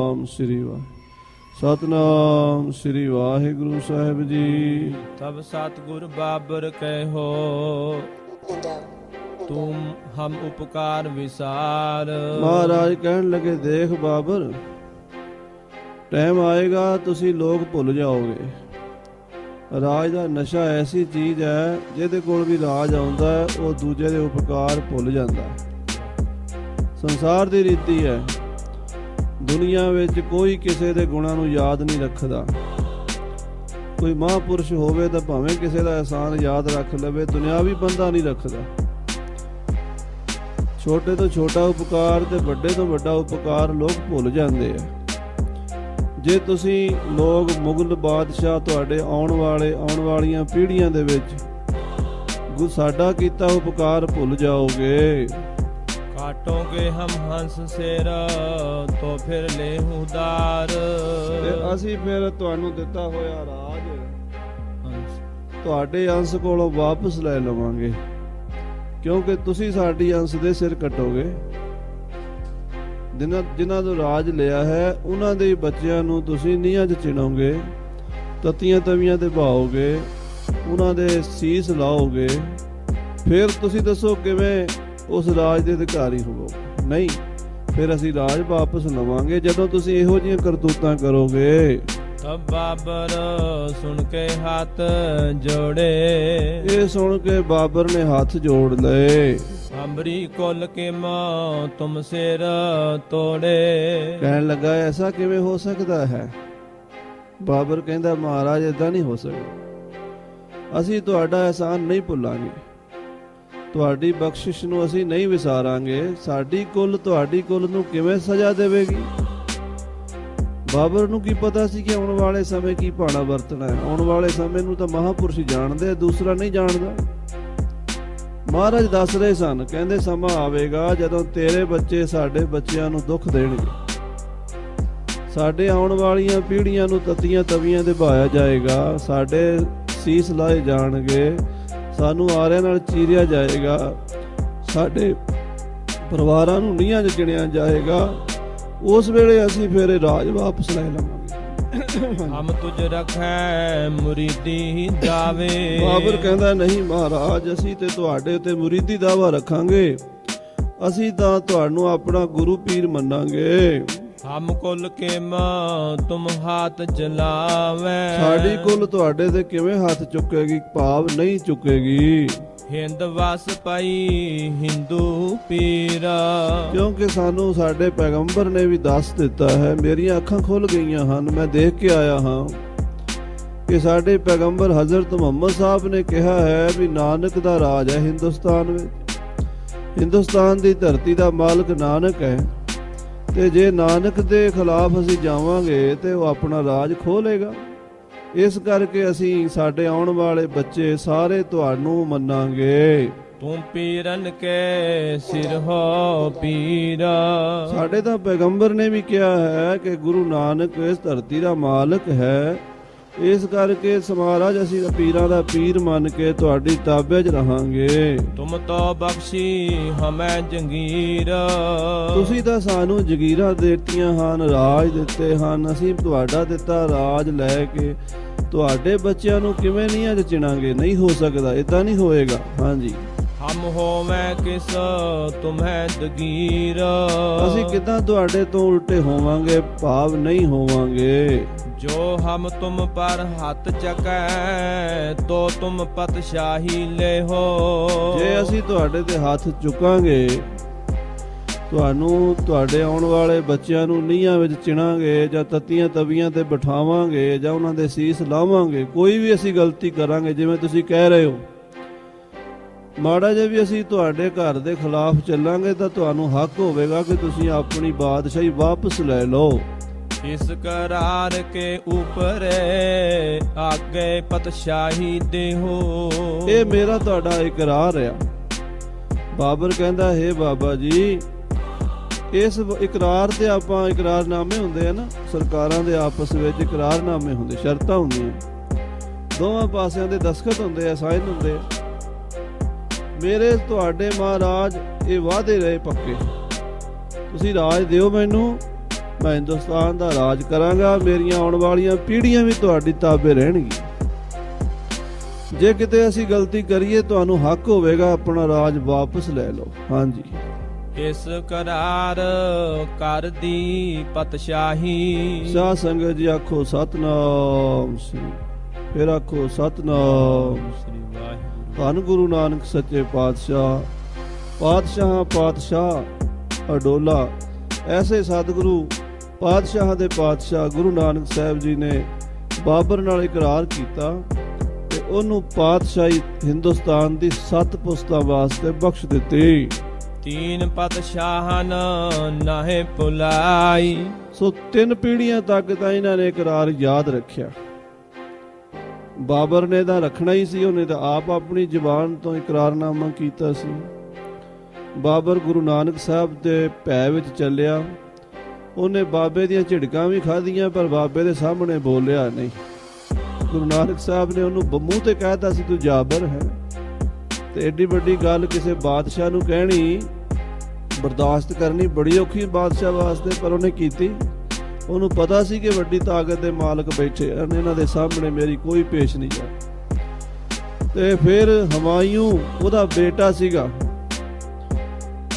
ਸਤਨਾਮ ਸ੍ਰੀ ਸਤਨਾਮ ਸ੍ਰੀ ਵਾਹਿਗੁਰੂ ਸਾਹਿਬ ਜੀ। तब सतगुर बाबर कहो तुम हम उपकार विसार। ਮਹਾਰਾਜ ਕਹਿਣ ਲੱਗੇ, ਦੇਖ ਬਾਬਰ, ਟਾਈਮ ਆਏਗਾ ਤੁਸੀਂ ਲੋਕ ਭੁੱਲ ਜਾਓਗੇ। ਰਾਜ ਦਾ ਨਸ਼ਾ ਐਸੀ ਚੀਜ਼ ਹੈ, ਜਿਹਦੇ ਕੋਲ ਵੀ ਰਾਜ ਆਉਂਦਾ ਹੈ ਉਹ ਦੂਜੇ ਦੇ ਉਪਕਾਰ ਭੁੱਲ ਜਾਂਦਾ। ਸੰਸਾਰ ਦੀ ਰੀਤੀ ਹੈ, ਦੁਨੀਆ ਵਿੱਚ ਕੋਈ ਕਿਸੇ ਦੇ ਗੁਣਾਂ ਨੂੰ ਯਾਦ ਨਹੀਂ ਰੱਖਦਾ। ਕੋਈ ਮਹਾਂਪੁਰਸ਼ ਹੋਵੇ ਤਾਂ ਭਾਵੇਂ ਕਿਸੇ ਦਾ ਅਹਿਸਾਨ ਯਾਦ ਰੱਖ ਲਵੇ, ਦੁਨਿਆਵੀ ਬੰਦਾ ਨਹੀਂ ਰੱਖਦਾ। ਛੋਟੇ ਤੋਂ ਛੋਟਾ ਉਪਕਾਰ ਤੇ ਵੱਡੇ ਤੋਂ ਵੱਡਾ ਉਪਕਾਰ ਲੋਕ ਭੁੱਲ ਜਾਂਦੇ ਆ। ਜੇ ਤੁਸੀਂ ਲੋਕ ਮੁਗਲ ਬਾਦਸ਼ਾਹ ਤੁਹਾਡੇ ਆਉਣ ਵਾਲੀਆਂ ਪੀੜ੍ਹੀਆਂ ਦੇ ਵਿੱਚ ਸਾਡਾ ਕੀਤਾ ਉਪਕਾਰ ਭੁੱਲ ਜਾਓਗੇ। काटोगे हम हंस शेर तो फिर लेहूं दार। ਤੇ ਅਸੀਂ ਫਿਰ ਤੁਹਾਨੂੰ ਦਿੱਤਾ ਹੋਇਆ ਰਾਜ ਤੁਹਾਡੇ ਅੰਸ਼ ਕੋਲੋਂ ਵਾਪਸ ਲੈ ਲਵਾਂਗੇ, ਕਿਉਂਕਿ ਤੁਸੀਂ ਸਾਡੀ ਅੰਸ਼ ਦੇ ਸਿਰ ਕੱਟੋਗੇ। ਜਿਨ੍ਹਾਂ ਤੋਂ ਰਾਜ ਲਿਆ ਹੈ ਉਹਨਾਂ ਦੇ ਬੱਚਿਆਂ ਨੂੰ ਤੁਸੀਂ ਨੀਹਾਂ 'ਚ ਚਿਣੋਗੇ, ਤਤੀਆਂ ਤਵੀਆਂ ਤੇ ਬਹਾਓਗੇ, ਉਹਨਾਂ ਦੇ ਸੀਸ ਲਾਓਗੇ। ਫਿਰ ਤੁਸੀਂ ਦੱਸੋ ਕਿਵੇਂ ਉਸ ਰਾਜ ਦੇ ਅਧਿਕਾਰੀ ਹੋਵੋਗੇ? ਨਹੀਂ, ਫਿਰ ਅਸੀਂ ਰਾਜ ਵਾਪਸ ਲਵਾਂਗੇ ਜਦੋਂ ਤੁਸੀਂ ਇਹੋ ਜਿਹੀਆਂ ਕਰਤੂਤਾਂ ਕਰੋਗੇ। तब बाबर सुन के हाथ जोड़े। ਇਹ ਸੁਣ ਕੇ ਬਾਬਰ ਨੇ ਹੱਥ ਜੋੜ ਲਏ। अमरी कुल के मां तुम सिर तोड़े। ਕਹਿਣ ਲੱਗਾ, ਐਸਾ ਕਿਵੇਂ ਹੋ ਸਕਦਾ ਹੈ? ਬਾਬਰ ਕਹਿੰਦਾ, ਮਹਾਰਾਜ ਏਦਾਂ ਨਹੀਂ ਹੋ ਸਕਦਾ। ਅਸੀਂ ਤੁਹਾਡਾ ਅਹਿਸਾਨ ਨਹੀਂ ਭੁੱਲਾਂਗੇ, ਤੁਹਾਡੀ ਬਖਸ਼ਿਸ਼ ਨੂੰ ਅਸੀਂ ਨਹੀਂ ਵਿਸਾਰਾਂਗੇ। ਸਾਡੀ ਕੁੱਲ ਤੁਹਾਡੀ ਕੁੱਲ ਨੂੰ ਕਿਵੇਂ ਸਜ਼ਾ ਦੇਵੇਗੀ? ਬਾਬਰ ਨੂੰ ਕੀ ਪਤਾ ਸੀ ਕਿ ਆਉਣ ਵਾਲੇ ਸਮੇਂ ਕੀ ਭਾਣਾ ਵਰਤਣਾ ਹੈ। ਆਉਣ ਵਾਲੇ ਸਮੇਂ ਨੂੰ ਤਾਂ ਮਹਾਂਪੁਰਸ਼ ਜਾਣਦੇ, ਦੂਸਰਾ ਨਹੀਂ ਜਾਣਦਾ। ਮਹਾਰਾਜ ਦੱਸ ਰਹੇ ਸਨ, ਕਹਿੰਦੇ ਸਮਾਂ ਆਵੇਗਾ ਜਦੋਂ ਤੇਰੇ ਬੱਚੇ ਸਾਡੇ ਬੱਚਿਆਂ ਨੂੰ ਦੁੱਖ ਦੇਣਗੇ। ਸਾਡੇ ਆਉਣ ਵਾਲੀਆਂ ਪੀੜ੍ਹੀਆਂ ਨੂੰ ਤਤੀਆਂ ਤਵੀਆਂ ਤੇ ਬਹਾਇਆ ਜਾਏਗਾ, ਸਾਡੇ ਸੀਸ ਲਾਏ ਜਾਣਗੇ, ਸਾਨੂੰ ਆਰਿਆਂ ਨਾਲ ਚੀਰਿਆ ਜਾਏਗਾ, ਸਾਡੇ ਪਰਿਵਾਰਾਂ ਨੂੰ ਨੀਹਾਂ 'ਚ ਚਿਣਿਆ ਜਾਏਗਾ। ਉਸ ਵੇਲੇ ਅਸੀਂ ਫਿਰ ਰਾਜ ਵਾਪਸ ਲੈ ਲਵਾਂਗੇ। हम तुझ रखै मुरीदी दावे। ਬਾਬਰ ਕਹਿੰਦਾ, ਨਹੀਂ ਮਹਾਰਾਜ, ਅਸੀਂ ਤੇ ਤੁਹਾਡੇ ਤੇ ਮੁਰੀਦੀ ਦਾਵਾ ਰੱਖਾਂਗੇ। ਅਸੀਂ ਤਾਂ ਤੁਹਾਨੂੰ ਆਪਣਾ ਗੁਰੂ ਪੀਰ ਮੰਨਾਂਗੇ। हम कुल के मां तुम हाथ जलावे। ਸਾਡੀ ਕੁੱਲ ਤੁਹਾਡੇ ਤੇ ਕਿਵੇਂ ਹੱਥ ਚੁੱਕੇਗੀ? ਭਾਵ ਨਹੀਂ ਚੁੱਕੇਗੀ, हिंद वस पाई हिंदू पीरा। ਕਿਉਂਕਿ ਸਾਨੂੰ ਸਾਡੇ ਪੈਗੰਬਰ ਨੇ ਵੀ ਦੱਸ ਦਿੱਤਾ ਹੈ, ਮੇਰੀਆਂ ਅੱਖਾਂ ਖੁੱਲ ਗਈਆਂ ਹਨ, ਮੈਂ ਦੇਖ ਕੇ ਆਇਆ ਹਾਂ ਕਿ ਸਾਡੇ ਪੈਗੰਬਰ ਹਜ਼ਰਤ ਮੁਹੰਮਦ ਸਾਹਿਬ ਨੇ ਕਿਹਾ ਹੈ ਵੀ ਨਾਨਕ ਦਾ ਰਾਜ ਹੈ ਹਿੰਦੁਸਤਾਨ ਵਿੱਚ। ਹਿੰਦੁਸਤਾਨ ਦੀ ਧਰਤੀ ਦਾ ਮਾਲਕ ਨਾਨਕ ਹੈ, ਤੇ ਜੇ ਨਾਨਕ ਦੇ ਖਿਲਾਫ ਅਸੀਂ ਜਾਵਾਂਗੇ ਤੇ ਉਹ ਆਪਣਾ ਰਾਜ ਖੋਹ ਲੇਗਾ। ਇਸ ਕਰਕੇ ਅਸੀਂ ਸਾਡੇ ਆਉਣ ਵਾਲੇ ਬੱਚੇ ਸਾਰੇ ਤੁਹਾਨੂੰ ਮੰਨਾਂਗੇ। तुम पीरन के सिर हो पीरा। ਸਾਡੇ ਤਾਂ ਪੈਗੰਬਰ ਨੇ ਵੀ ਕਿਹਾ ਹੈ ਕਿ ਗੁਰੂ ਨਾਨਕ ਇਸ ਧਰਤੀ ਦਾ ਮਾਲਕ ਹੈ। ਇਸ ਕਰਕੇ ਮਹਾਰਾਜ ਅਸੀਂ ਪੀਰਾਂ ਦਾ ਪੀਰ ਮੰਨ ਕੇ ਤੁਹਾਡੀ ਤਾਬੇ 'ਚ ਰਹਾਂਗੇ। तुम तो बख्शी हमें जंगीर। ਤੁਸੀਂ ਤਾਂ ਸਾਨੂੰ ਜਗੀਰਾਂ ਦਿੱਤੀਆਂ ਹਨ, ਰਾਜ ਦਿੱਤੇ ਹਨ। ਅਸੀਂ ਤੁਹਾਡਾ ਦਿੱਤਾ ਰਾਜ ਲੈ ਕੇ ਤੁਹਾਡੇ ਬੱਚਿਆਂ ਨੂੰ ਕਿਵੇਂ ਨੀਹਾਂ 'ਚ ਚਿਣਾਂਗੇ? ਨਹੀਂ ਹੋ ਸਕਦਾ, ਇਦਾਂ ਨਹੀਂ ਹੋਏਗਾ। ਹਾਂਜੀ, हम हो मैं किस तुम्हें दगीर। ਅਸੀਂ ਕਿੱਦਾਂ ਤੁਹਾਡੇ ਤੋਂ ਉਲਟੇ ਹੋਵਾਂਗੇ? ਭਾਵ ਨਹੀਂ ਹੋਵਾਂਗੇ। जो हम तुम पर हाथ चकै तो तुम पतशाही ले हो। ਜੇ ਅਸੀਂ ਤੁਹਾਡੇ ਤੇ ਹੱਥ ਚੁੱਕਾਂਗੇ, ਤੁਹਾਨੂੰ ਤੁਹਾਡੇ ਆਉਣ ਵਾਲੇ ਬੱਚਿਆਂ ਨੂੰ ਨੀਹਾਂ ਵਿੱਚ ਚਿਣਾਂਗੇ ਜਾਂ ਤਤੀਆਂ ਤਵੀਆਂ ਤੇ ਬਿਠਾਵਾਂਗੇ ਜਾਂ ਉਹਨਾਂ ਦੇ ਸੀਸ ਲਾਵਾਂਗੇ, ਕੋਈ ਵੀ ਅਸੀਂ ਗਲਤੀ ਕਰਾਂਗੇ ਜਿਵੇਂ ਤੁਸੀਂ ਕਹਿ ਰਹੇ ਹੋ, ਮਾੜਾ ਜਿਹਾ ਵੀ ਅਸੀਂ ਤੁਹਾਡੇ ਘਰ ਦੇ ਖਿਲਾਫ ਚੱਲਾਂਗੇ ਤਾਂ ਤੁਹਾਨੂੰ ਹੱਕ ਹੋਵੇਗਾ ਕਿ ਤੁਸੀਂ ਆਪਣੀ ਬਾਦਸ਼ਾਹੀ ਵਾਪਸ ਲੈ ਲਓ। इस करार के ऊपर आगे पतशाही दे हो। ਇਹ ਮੇਰਾ ਤੁਹਾਡਾ ਇਕਰਾਰ ਆ। ਬਾਬਰ ਕਹਿੰਦਾ, ਹੇ ਬਾਬਾ ਜੀ, ਇਸ ਇਕਰਾਰ ਤੇ ਆਪਾਂ ਇਕਰਾਰਨਾਮੇ ਹੁੰਦੇ ਆ ਨਾ, ਸਰਕਾਰਾਂ ਦੇ ਆਪਸ ਵਿੱਚ ਇਕਰਾਰਨਾਮੇ ਹੁੰਦੇ, ਸ਼ਰਤਾਂ ਹੁੰਦੀਆਂ, ਦੋਵਾਂ ਪਾਸਿਆਂ ਦੇ ਦਸਖਤ ਹੁੰਦੇ ਆ, ਸਾਈਨ ਹੁੰਦੇ ਆ। ਮੇਰੇ ਤੁਹਾਡੇ ਮਹਾਰਾਜ ਇਹ ਵਾਅਦੇ ਰਹੇ ਪੱਕੇ, ਤੁਸੀਂ ਰਾਜ ਦਿਓ ਮੈਨੂੰ, ਮੈਂ ਹਿੰਦੁਸਤਾਨ ਦਾ ਰਾਜ ਕਰਾਂਗਾ, ਮੇਰੀਆਂ ਆਉਣ ਵਾਲੀਆਂ ਪੀੜ੍ਹੀਆਂ ਵੀ ਤੁਹਾਡੀ ਤਾਬੇ ਰਹਿਣਗੀਆਂ। ਜੇ ਕਿਤੇ ਅਸੀਂ ਗਲਤੀ ਕਰੀਏ ਤੁਹਾਨੂੰ ਹੱਕ ਹੋਵੇਗਾ ਆਪਣਾ ਰਾਜ ਵਾਪਸ ਲੈ ਲਓ। ਹਾਂਜੀ, ਇਸ ਕਰਾਰ ਕਰਦੀ ਪਤਸ਼ਾਹੀ। ਸਾਧ ਸੰਗਤ ਜੀ ਆਖੋ ਸਤਨਾਮ ਸ੍ਰੀ, ਫਿਰ ਆਖੋ ਸਤਨਾਮ ਸ੍ਰੀ ਵਾਹਿਗੁਰੂ। ਧੰਨ ਗੁਰੂ ਨਾਨਕ ਸੱਚੇ ਪਾਤਸ਼ਾਹ, ਪਾਤਸ਼ਾਹਾਂ ਪਾਤਸ਼ਾਹ ਅਡੋਲਾ। ਐਸੇ ਸਤਿਗੁਰੂ ਪਾਤਸ਼ਾਹਾਂ ਦੇ ਪਾਤਸ਼ਾਹ ਗੁਰੂ ਨਾਨਕ ਸਾਹਿਬ ਜੀ ਨੇ ਬਾਬਰ ਨਾਲ ਇਕਰਾਰ ਕੀਤਾ ਤੇ ਉਹਨੂੰ ਪਾਤਸ਼ਾਹੀ ਹਿੰਦੁਸਤਾਨ ਦੀ 7 ਪੁਸਤਾਂ ਵਾਸਤੇ ਬਖਸ਼ ਦਿੱਤੀ। ਤੀਨ ਪਤਸ਼ਾਹਨ ਨਾਹੇ ਭੁਲਾਈ। ਸੋ 3 ਪੀੜ੍ਹੀਆਂ ਤੱਕ ਤਾਂ ਇਹਨਾਂ ਨੇ ਇਕਰਾਰ ਯਾਦ ਰੱਖਿਆ। ਬਾਬਰ ਨੇ ਤਾਂ ਰੱਖਣਾ ਹੀ ਸੀ, ਉਹਨੇ ਤਾਂ ਆਪ ਆਪਣੀ ਜ਼ੁਬਾਨ ਤੋਂ ਇਕਰਾਰਨਾਮਾ ਕੀਤਾ ਸੀ। ਬਾਬਰ ਗੁਰੂ ਨਾਨਕ ਸਾਹਿਬ ਦੇ ਭੈ ਵਿੱਚ ਚੱਲਿਆ, ਉਹਨੇ ਬਾਬੇ ਦੀਆਂ ਝਿੜਕਾਂ ਵੀ ਖਾਧੀਆਂ ਪਰ ਬਾਬੇ ਦੇ ਸਾਹਮਣੇ ਬੋਲਿਆ ਨਹੀਂ। ਗੁਰੂ ਨਾਨਕ ਸਾਹਿਬ ਨੇ ਉਹਨੂੰ ਮੂੰਹ ਤੇ ਕਹਿਤਾ ਸੀ ਤੂੰ ਜਾਬਰ ਹੈ, ਤੇ ਏਡੀ ਵੱਡੀ ਗੱਲ ਕਿਸੇ ਬਾਦਸ਼ਾਹ ਨੂੰ ਕਹਿਣੀ ਬਰਦਾਸ਼ਤ ਕਰਨੀ ਬੜੀ ਔਖੀ ਬਾਦਸ਼ਾਹ ਵਾਸਤੇ, ਪਰ ਉਹਨੇ ਕੀਤੀ। ਉਹਨੂੰ ਪਤਾ ਸੀ ਕਿ ਵੱਡੀ ਤਾਕਤ ਦੇ ਮਾਲਕ ਬੈਠੇ ਹਨ, ਇਹਨਾਂ ਦੇ ਸਾਹਮਣੇ ਮੇਰੀ ਕੋਈ ਪੇਸ਼ ਨਹੀਂ ਜਾ। ਤੇ ਫਿਰ ਹਮਾਯੂ ਉਹਦਾ ਬੇਟਾ ਸੀਗਾ,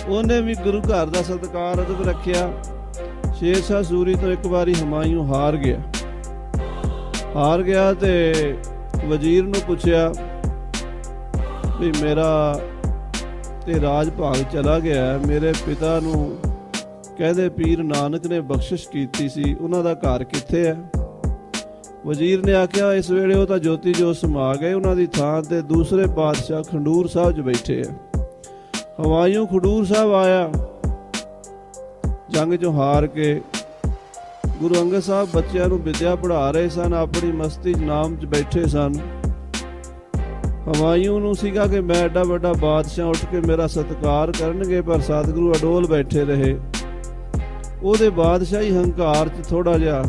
ਉਹਨੇ ਵੀ ਗੁਰੂ ਘਰ ਦਾ ਸਤਿਕਾਰ ਅਦਬ ਰੱਖਿਆ। ਸ਼ੇਰ ਸ਼ਾਹ ਸੂਰੀ ਤੋਂ ਇੱਕ ਵਾਰੀ ਹਮਾਯੂ ਹਾਰ ਗਿਆ ਤੇ ਵਜ਼ੀਰ ਨੂੰ ਪੁੱਛਿਆ ਵੀ ਮੇਰਾ ਤੇ ਰਾਜ ਭਾਗ ਚਲਾ ਗਿਆ, ਮੇਰੇ ਪਿਤਾ ਨੂੰ ਕਹਿੰਦੇ ਪੀਰ ਨਾਨਕ ਨੇ ਬਖਸ਼ਿਸ਼ ਕੀਤੀ ਸੀ, ਉਹਨਾਂ ਦਾ ਘਰ ਕਿੱਥੇ ਹੈ? ਵਜ਼ੀਰ ਨੇ ਆਖਿਆ ਇਸ ਵੇਲੇ ਉਹ ਤਾਂ ਜੋਤੀ ਜੋਤ ਸਮਾ ਗਏ, ਉਹਨਾਂ ਦੀ ਥਾਂ ਤੇ ਦੂਸਰੇ ਪਾਤਸ਼ਾਹ ਖੰਡੂਰ ਸਾਹਿਬ 'ਚ ਬੈਠੇ ਆ। ਹਮਾਯੂ ਖੰਡੂਰ ਸਾਹਿਬ ਆਇਆ, ਜੰਗ 'ਚੋਂ ਹਾਰ ਕੇ। ਗੁਰੂ ਅੰਗਦ ਸਾਹਿਬ ਬੱਚਿਆਂ ਨੂੰ ਵਿਦਿਆ ਪੜ੍ਹਾ ਰਹੇ ਸਨ, ਆਪਣੀ ਮਸਤੀ 'ਚ ਨਾਮ 'ਚ ਬੈਠੇ ਸਨ। ਹਮਾਯੂ ਨੂੰ ਸੀਗਾ ਕਿ ਮੈਂ ਐਡਾ ਵੱਡਾ ਬਾਦਸ਼ਾਹ ਉੱਠ ਕੇ ਮੇਰਾ ਸਤਿਕਾਰ ਕਰਨਗੇ, ਪਰ ਸਤਿਗੁਰੂ ਅਡੋਲ ਬੈਠੇ ਰਹੇ। ਉਹਦੇ ਬਾਦਸ਼ਾਹੀ ਹੰਕਾਰ 'ਚ ਥੋੜਾ ਜਿਹਾ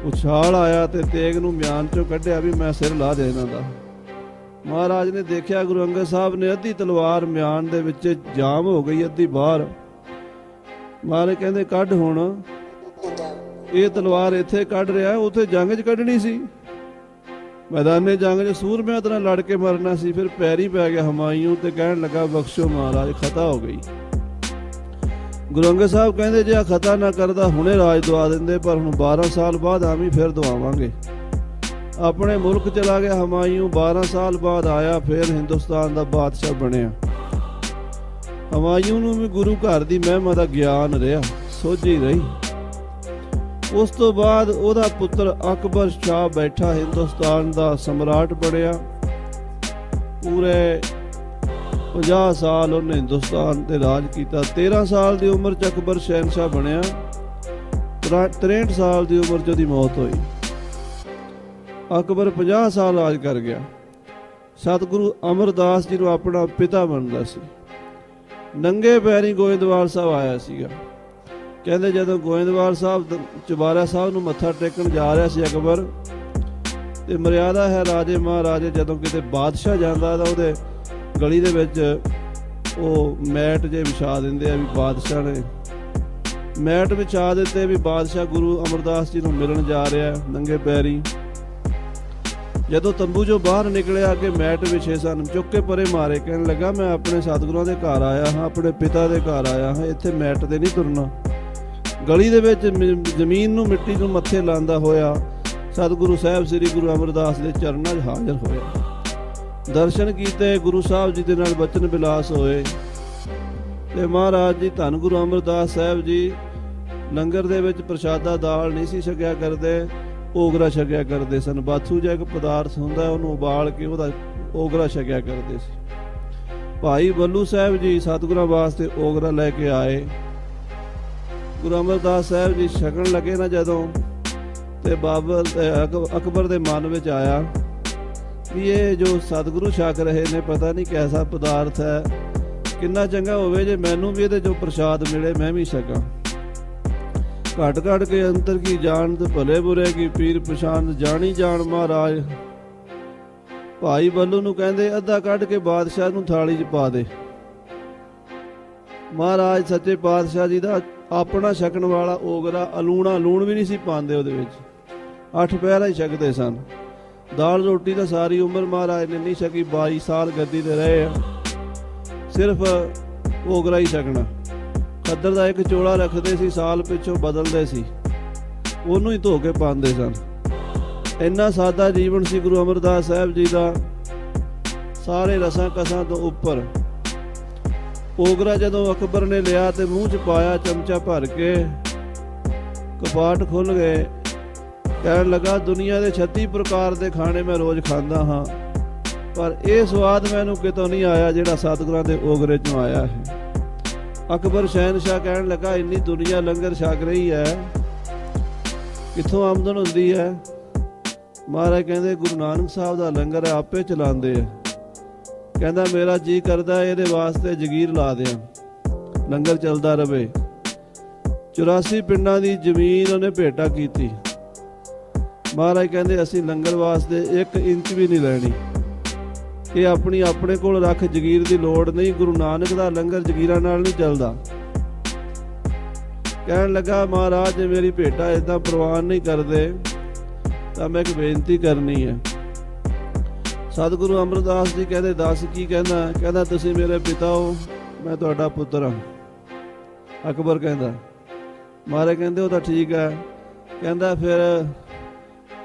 ਉਛਾਲ ਆਇਆ ਤੇ ਤੇਗ ਨੂੰ ਮਿਆਨ 'ਚੋਂ ਕੱਢਿਆ ਵੀ ਮੈਂ ਸਿਰ ਲਾ ਦੇ ਇਹਨਾਂ ਦਾ। ਮਹਾਰਾਜ ਨੇ ਦੇਖਿਆ ਗੁਰੂ ਅੰਗਦ ਸਾਹਿਬ ਨੇ ਅੱਧੀ ਤਲਵਾਰ ਮਿਆਨ ਦੇ ਵਿੱਚ ਜਾਮ ਹੋ ਗਈ, ਅੱਧੀ ਬਾਹਰ। ਮਹਾਰਾਜ ਕਹਿੰਦੇ ਕੱਢ ਹੁਣ, ਇਹ ਤਲਵਾਰ ਇੱਥੇ ਕੱਢ ਰਿਹਾ, ਉੱਥੇ ਜੰਗ 'ਚ ਕੱਢਣੀ ਸੀ, ਮੈਦਾਨੇ ਜੰਗ 'ਚ ਸੂਰਮਿਆਂ ਤਰ੍ਹਾਂ ਲੜ ਕੇ ਮਰਨਾ ਸੀ। ਫਿਰ ਪੈਰੀ ਪੈ ਗਿਆ ਹਮਾਯੂ ਤੇ ਕਹਿਣ ਲੱਗਾ ਬਖਸ਼ੋ ਮਹਾਰਾਜ, ਖਤਾ ਹੋ ਗਈ। ਗੁਰੂ ਅੰਗਦ ਸਾਹਿਬ ਕਹਿੰਦੇ ਜੇ ਆ ਖਤਾ ਨਾ ਕਰਦਾ ਹੁਣੇ ਰਾਜ ਦਵਾ ਦਿੰਦੇ, ਪਰ ਹੁਣ 12 ਸਾਲ ਬਾਅਦ ਆਵੀਂ ਫਿਰ ਦਵਾਵਾਂਗੇ। ਆਪਣੇ ਮੁਲਕ ਚਲਾ ਗਿਆ ਹਮਾਯੂ, 12 ਸਾਲ ਬਾਅਦ ਆਇਆ, ਫਿਰ ਹਿੰਦੁਸਤਾਨ ਦਾ ਬਾਦਸ਼ਾਹ ਬਣਿਆ। ਹਮਾਯੂ ਨੂੰ ਵੀ ਗੁਰੂ ਘਰ ਦੀ ਮਹਿਮਾ ਦਾ ਗਿਆਨ ਰਿਹਾ, ਸੋਝੀ ਰਹੀ। ਉਸ ਤੋਂ ਬਾਅਦ ਉਹਦਾ ਪੁੱਤਰ ਅਕਬਰ ਸ਼ਾਹ ਬੈਠਾ, ਹਿੰਦੁਸਤਾਨ ਦਾ ਸਮਰਾਟ ਬਣਿਆ। ਪੂਰੇ 50 ਸਾਲ ਉਹਨੇ ਹਿੰਦੁਸਤਾਨ ਤੇ ਰਾਜ ਕੀਤਾ। 13 ਸਾਲ ਦੀ ਉਮਰ 'ਚ ਅਕਬਰ ਸ਼ਹਿਨਸ਼ਾਹ ਬਣਿਆ, 63 ਸਾਲ ਦੀ ਉਮਰ 'ਚ ਉਹਦੀ ਮੌਤ ਹੋਈ। ਅਕਬਰ 50 ਸਾਲ ਰਾਜ ਕਰ ਗਿਆ। ਸਤਿਗੁਰੂ ਅਮਰਦਾਸ ਜੀ ਨੂੰ ਆਪਣਾ ਪਿਤਾ ਮੰਨਦਾ ਸੀ। ਨੰਗੇ ਪੈਰੀ ਗੋਇੰਦਵਾਲ ਸਾਹਿਬ ਆਇਆ ਸੀਗਾ। ਕਹਿੰਦੇ ਜਦੋਂ ਗੋਇੰਦਵਾਲ ਸਾਹਿਬ ਚੁਬਾਰਾ ਸਾਹਿਬ ਨੂੰ ਮੱਥਾ ਟੇਕਣ ਜਾ ਰਿਹਾ ਸੀ ਅਕਬਰ, ਤੇ ਮਰਿਆਦਾ ਹੈ ਰਾਜੇ ਮਹਾਰਾਜੇ, ਜਦੋਂ ਕਿਤੇ ਬਾਦਸ਼ਾਹ ਜਾਂਦਾ ਤਾਂ ਉਹਦੇ ਗਲੀ ਦੇ ਵਿੱਚ ਉਹ ਮੈਟ ਜੇ ਵਿਛਾ ਦਿੰਦੇ ਆ ਵੀ ਬਾਦਸ਼ਾਹ ਨੇ ਮੈਟ ਵਿਛਾ ਦਿੱਤੇ ਵੀ ਬਾਦਸ਼ਾਹ ਗੁਰੂ ਅਮਰਦਾਸ ਜੀ ਨੂੰ ਮਿਲਣ ਜਾ ਰਿਹਾ ਨੰਗੇ ਪੈਰੀ। ਜਦੋਂ ਤੰਬੂ ਚੋਂ ਬਾਹਰ ਨਿਕਲਿਆ ਕਿ ਮੈਟ ਵਿਛੇ ਸਨ, ਚੁੱਕ ਕੇ ਪਰੇ ਮਾਰੇ, ਕਹਿਣ ਲੱਗਾ ਮੈਂ ਆਪਣੇ ਸਤਿਗੁਰਾਂ ਦੇ ਘਰ ਆਇਆ ਹਾਂ, ਆਪਣੇ ਪਿਤਾ ਦੇ ਘਰ ਆਇਆ ਹਾਂ, ਇੱਥੇ ਮੈਟ ਤੇ ਨਹੀਂ ਤੁਰਨਾ। ਗਲੀ ਦੇ ਵਿੱਚ ਜ਼ਮੀਨ ਨੂੰ ਮਿੱਟੀ ਨੂੰ ਮੱਥੇ ਲਾਉਂਦਾ ਹੋਇਆ ਸਤਿਗੁਰੂ ਸਾਹਿਬ ਸ੍ਰੀ ਗੁਰੂ ਅਮਰਦਾਸ ਦੇ ਚਰਨਾਂ 'ਚ ਹਾਜ਼ਰ ਹੋਇਆ। ਦਰਸ਼ਨ ਕੀਤੇ, ਗੁਰੂ ਸਾਹਿਬ ਜੀ ਦੇ ਨਾਲ ਬਚਨ ਬਿਲਾਸ ਹੋਏ ਤੇ ਮਹਾਰਾਜ ਜੀ ਧੰਨ ਗੁਰੂ ਅਮਰਦਾਸ ਸਾਹਿਬ ਜੀ ਲੰਗਰ ਦੇ ਵਿੱਚ ਪ੍ਰਸ਼ਾਦਾ ਦਾਲ ਨਹੀਂ ਸੀ ਛਕਿਆ ਕਰਦੇ, ਓਗਰਾ ਛਕਿਆ ਕਰਦੇ ਸਨ। ਬਾਥੂ ਜਿਹਾ ਇੱਕ ਪਦਾਰਥ ਹੁੰਦਾ, ਉਹਨੂੰ ਉਬਾਲ ਕੇ ਉਹਦਾ ਓਗਰਾ ਛਕਿਆ ਕਰਦੇ ਸੀ। ਭਾਈ ਬੱਲੂ ਸਾਹਿਬ ਜੀ ਸਤਿਗੁਰਾਂ ਵਾਸਤੇ ਓਗਰਾ ਲੈ ਕੇ ਆਏ। ਗੁਰੂ ਅਮਰਦਾਸ ਸਾਹਿਬ ਜੀ ਛਕਣ ਲੱਗੇ ਨਾ ਜਦੋਂ, ਤੇ ਬਾਬਰ ਅਕਬਰ ਦੇ ਮਨ ਵਿੱਚ ਆਇਆ ਵੀ ਇਹ ਜੋ ਸਤਿਗੁਰੂ ਛਕ ਰਹੇ ਨੇ ਪਤਾ ਨਹੀਂ ਕੈਸਾ ਪਦਾਰਥ ਹੈ, ਕਿੰਨਾ ਚੰਗਾ ਹੋਵੇ ਜੇ ਮੈਨੂੰ ਵੀ ਇਹਦੇ ਜੋ ਪ੍ਰਸ਼ਾਦ ਮਿਲੇ ਮੈਂ ਵੀ ਛਕਾਂ। ਘਟ ਘਟ ਕੇ ਅੰਤਰ ਕੀ ਜਾਣ ਤੇ ਭਲੇ ਬੁਰੇ ਕੀ ਪੀਰ ਪਛਾਣ, ਜਾਣੀ ਜਾਣ ਮਹਾਰਾਜ। ਭਾਈ ਬੱਲੂ ਨੂੰ ਕਹਿੰਦੇ ਅੱਧਾ ਕੱਢ ਕੇ ਬਾਦਸ਼ਾਹ ਨੂੰ ਥਾਲੀ 'ਚ ਪਾ ਦੇ। ਮਹਾਰਾਜ ਸੱਚੇ ਪਾਤਸ਼ਾਹ ਜੀ ਦਾ ਆਪਣਾ ਛਕਣ ਵਾਲਾ ਓਗਰਾ ਲੂਣਾ ਲੂਣ ਵੀ ਨਹੀਂ ਸੀ ਪਾਉਂਦੇ ਉਹਦੇ ਵਿੱਚ, 8 ਪਹਿਰਾ ਹੀ ਛਕਦੇ ਸਨ। ਦਾਲ ਰੋਟੀ ਤਾਂ ਸਾਰੀ ਉਮਰ ਮਹਾਰਾਜ ਨੇ ਨਹੀਂ ਛਕੀ, 22 ਸਾਲ ਗੱਦੀ ਤੇ ਰਹੇ ਆ, ਸਿਰਫ ਓਗਰਾ ਹੀ ਛਕਣਾ। ਖੱਦਰ ਦਾ ਇੱਕ ਚੋਲਾ ਰੱਖਦੇ ਸੀ, ਸਾਲ ਪਿੱਛੋਂ ਬਦਲਦੇ ਸੀ, ਉਹਨੂੰ ਹੀ ਧੋ ਕੇ ਪਾਉਂਦੇ ਸਨ। ਇੰਨਾ ਸਾਦਾ ਜੀਵਨ ਸੀ ਗੁਰੂ ਅਮਰਦਾਸ ਸਾਹਿਬ ਜੀ ਦਾ, ਸਾਰੇ ਰਸਾਂ ਕਸਾਂ ਤੋਂ ਉੱਪਰ। ਓਗਰਾ ਜਦੋਂ ਅਕਬਰ ਨੇ ਲਿਆ ਤੇ ਮੂੰਹ 'ਚ ਪਾਇਆ ਚਮਚਾ ਭਰ ਕੇ, ਕਪਾਟ ਖੁੱਲ ਗਏ। ਕਹਿਣ ਲੱਗਾ ਦੁਨੀਆ ਦੇ 36 ਪ੍ਰਕਾਰ ਦੇ ਖਾਣੇ ਮੈਂ ਰੋਜ਼ ਖਾਂਦਾ ਹਾਂ, ਪਰ ਇਹ ਸਵਾਦ ਮੈਨੂੰ ਕਿਤੋਂ ਨਹੀਂ ਆਇਆ ਜਿਹੜਾ ਸਤਿਗੁਰਾਂ ਦੇ ਓਗਰੇ 'ਚੋਂ ਆਇਆ ਹੈ। ਅਕਬਰ ਸ਼ਹਿਨਸ਼ਾਹ ਕਹਿਣ ਲੱਗਾ ਇੰਨੀ ਦੁਨੀਆ ਲੰਗਰ ਛਕ ਰਹੀ ਹੈ, ਕਿੱਥੋਂ ਆਮਦਨ ਹੁੰਦੀ ਹੈ? ਮਹਾਰਾਜ ਕਹਿੰਦੇ ਗੁਰੂ ਨਾਨਕ ਸਾਹਿਬ ਦਾ ਲੰਗਰ ਆਪੇ ਚਲਾਉਂਦੇ ਆ। ਕਹਿੰਦਾ ਮੇਰਾ ਜੀ ਕਰਦਾ ਇਹਦੇ ਵਾਸਤੇ ਜਗੀਰ ਲਾ ਦਿਆਂ, ਲੰਗਰ ਚੱਲਦਾ ਰਵੇ। 84 ਪਿੰਡਾਂ ਦੀ ਜ਼ਮੀਨ ਉਹਨੇ ਭੇਟਾ ਕੀਤੀ। ਮਹਾਰਾਜ ਕਹਿੰਦੇ ਅਸੀਂ ਲੰਗਰ ਵਾਸਤੇ 1 ਇੰਚ ਵੀ ਨਹੀਂ ਲੈਣੀ, ਇਹ ਆਪਣੀ ਆਪਣੇ ਕੋਲ ਰੱਖ, ਜਗੀਰ ਦੀ ਲੋੜ ਨਹੀਂ। ਗੁਰੂ ਨਾਨਕ ਦਾ ਲੰਗਰ ਜਗੀਰਾਂ ਨਾਲ ਨਹੀਂ ਚੱਲਦਾ। ਕਹਿਣ ਲੱਗਾ ਮਹਾਰਾਜ ਜੇ ਮੇਰੀ ਭੇਟਾ ਇਦਾਂ ਪ੍ਰਵਾਨ ਨਹੀਂ ਕਰਦੇ ਤਾਂ ਮੈਂ ਇੱਕ ਬੇਨਤੀ ਕਰਨੀ ਹੈ। ਸਤਿਗੁਰੂ ਅਮਰਦਾਸ ਜੀ ਕਹਿੰਦੇ ਦੱਸ ਕੀ ਕਹਿੰਦਾ? ਕਹਿੰਦਾ ਤੁਸੀਂ ਮੇਰੇ ਪਿਤਾ ਹੋ, ਮੈਂ ਤੁਹਾਡਾ ਪੁੱਤਰ ਹਾਂ। ਅਕਬਰ ਕਹਿੰਦਾ, ਮਹਾਰਾਜ ਕਹਿੰਦੇ ਉਹ ਤਾਂ ਠੀਕ ਹੈ। ਕਹਿੰਦਾ ਫਿਰ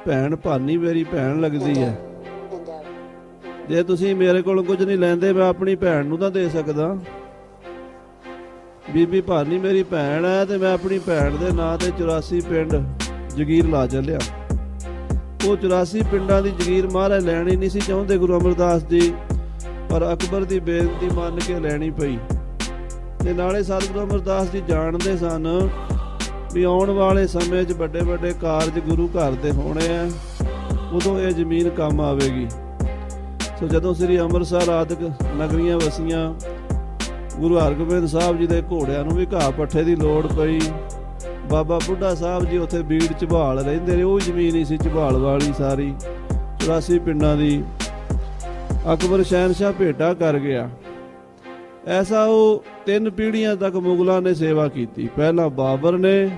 ਭੈਣ ਭਾਨੀ ਮੇਰੀ ਭੈਣ ਲੱਗਦੀ ਹੈ, ਜੇ ਤੁਸੀਂ ਮੇਰੇ ਕੋਲ ਕੁਝ ਨਹੀਂ ਲੈਂਦੇ ਮੈਂ ਆਪਣੀ ਭੈਣ ਨੂੰ ਤਾਂ ਦੇ ਸਕਦਾ। ਬੀਬੀ ਭਾਨੀ ਮੇਰੀ ਭੈਣ ਹੈ ਤੇ ਮੈਂ ਆਪਣੀ ਭੈਣ ਦੇ ਨਾਂ ਤੇ 84 ਪਿੰਡ ਜਗੀਰ ਲਾ ਚੱਲਿਆ। ਉਹ 84 ਪਿੰਡਾਂ ਦੀ ਜਗੀਰ ਮਹਾਰਾਜ ਲੈਣੀ ਨਹੀਂ ਸੀ ਚਾਹੁੰਦੇ ਗੁਰੂ ਅਮਰਦਾਸ ਜੀ, ਪਰ ਅਕਬਰ ਦੀ ਬੇਨਤੀ ਮੰਨ ਕੇ ਲੈਣੀ ਪਈ। ਤੇ ਨਾਲੇ ਸਤਿਗੁਰੂ ਅਮਰਦਾਸ ਜੀ ਜਾਣਦੇ ਸਨ ਵੀ ਆਉਣ ਵਾਲੇ ਸਮੇਂ 'ਚ ਵੱਡੇ ਵੱਡੇ ਕਾਰਜ ਗੁਰੂ ਘਰ ਦੇ ਹੋਣੇ ਆ, ਉਦੋਂ ਇਹ ਜ਼ਮੀਨ ਕੰਮ ਆਵੇਗੀ। ਸੋ ਜਦੋਂ ਸ੍ਰੀ ਅੰਮ੍ਰਿਤਸਰ ਆਦਿਕ ਨਗਰੀਆਂ ਵਸੀਆਂ, ਗੁਰੂ ਹਰਗੋਬਿੰਦ ਸਾਹਿਬ ਜੀ ਦੇ ਘੋੜਿਆਂ ਨੂੰ ਵੀ ਘਾਹ ਪੱਠੇ ਦੀ ਲੋੜ ਪਈ। ਬਾਬਾ ਬੁੱਢਾ ਸਾਹਿਬ ਜੀ ਉੱਥੇ ਬੀੜ ਝਬਾਲ ਰਹਿੰਦੇ ਰਹੇ, ਉਹ ਜ਼ਮੀਨ ਹੀ ਸੀ ਝਬਾਲ ਵਾਲੀ ਸਾਰੀ 84 ਪਿੰਡਾਂ ਦੀ। ਅਕਬਰ ਸ਼ਹਿਨਸ਼ਾਹ ਭੇਟਾ ਕਰ ਗਿਆ। ਐਸਾ ਉਹ 3 ਪੀੜ੍ਹੀਆਂ ਤੱਕ ਮੁਗਲਾਂ ਨੇ ਸੇਵਾ ਕੀਤੀ। ਪਹਿਲਾਂ ਬਾਬਰ ਨੇ,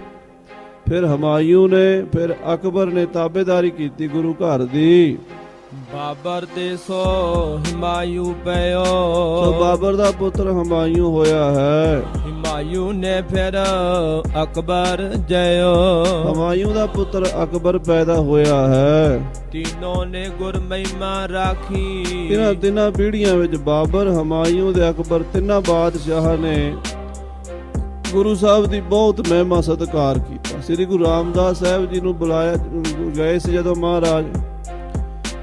ਫਿਰ ਹਮਾਯੂ ਨੇ, ਫਿਰ ਅਕਬਰ ਨੇ ਤਾਬੇਦਾਰੀ ਕੀਤੀ ਗੁਰੂ ਘਰ ਦੀ। ਬਾਬਰ ਦੇ ਸੋ ਹਿਮਾਯੂ ਪਇਓ, ਸੋ ਬਾਬਰ ਦਾ ਪੁੱਤਰ ਹਮਾਯੂ ਹੋਇਆ ਹੈ। ਹਿਮਾਯੂ ਨੇ ਫਿਰ ਅਕਬਰ ਜਇਓ, ਹਮਾਯੂ ਦਾ ਪੁੱਤਰ ਅਕਬਰ ਪੈਦਾ ਹੋਇਆ ਹੈ। ਤਿੰਨੋਂ ਨੇ ਗੁਰ ਮਹਿਮਾ ਰਾਖੀ। ਇਹਨਾਂ ਤਿੰਨਾਂ ਪੀੜ੍ਹੀਆਂ ਵਿੱਚ ਬਾਬਰ, ਹਮਾਯੂ ਤੇ ਅਕਬਰ ਤਿੰਨਾਂ ਬਾਦਸ਼ਾਹਾਂ ਨੇ ਗੁਰੂ ਸਾਹਿਬ ਦੀ ਬਹੁਤ ਮਹਿਮਾ ਸਤਿਕਾਰ ਕੀਤਾ। ਸ੍ਰੀ ਗੁਰੂ ਰਾਮਦਾਸ ਸਾਹਿਬ ਜੀ ਨੂੰ ਬੁਲਾਇਆ ਗਏ ਸੀ ਜਦੋਂ ਮਹਾਰਾਜ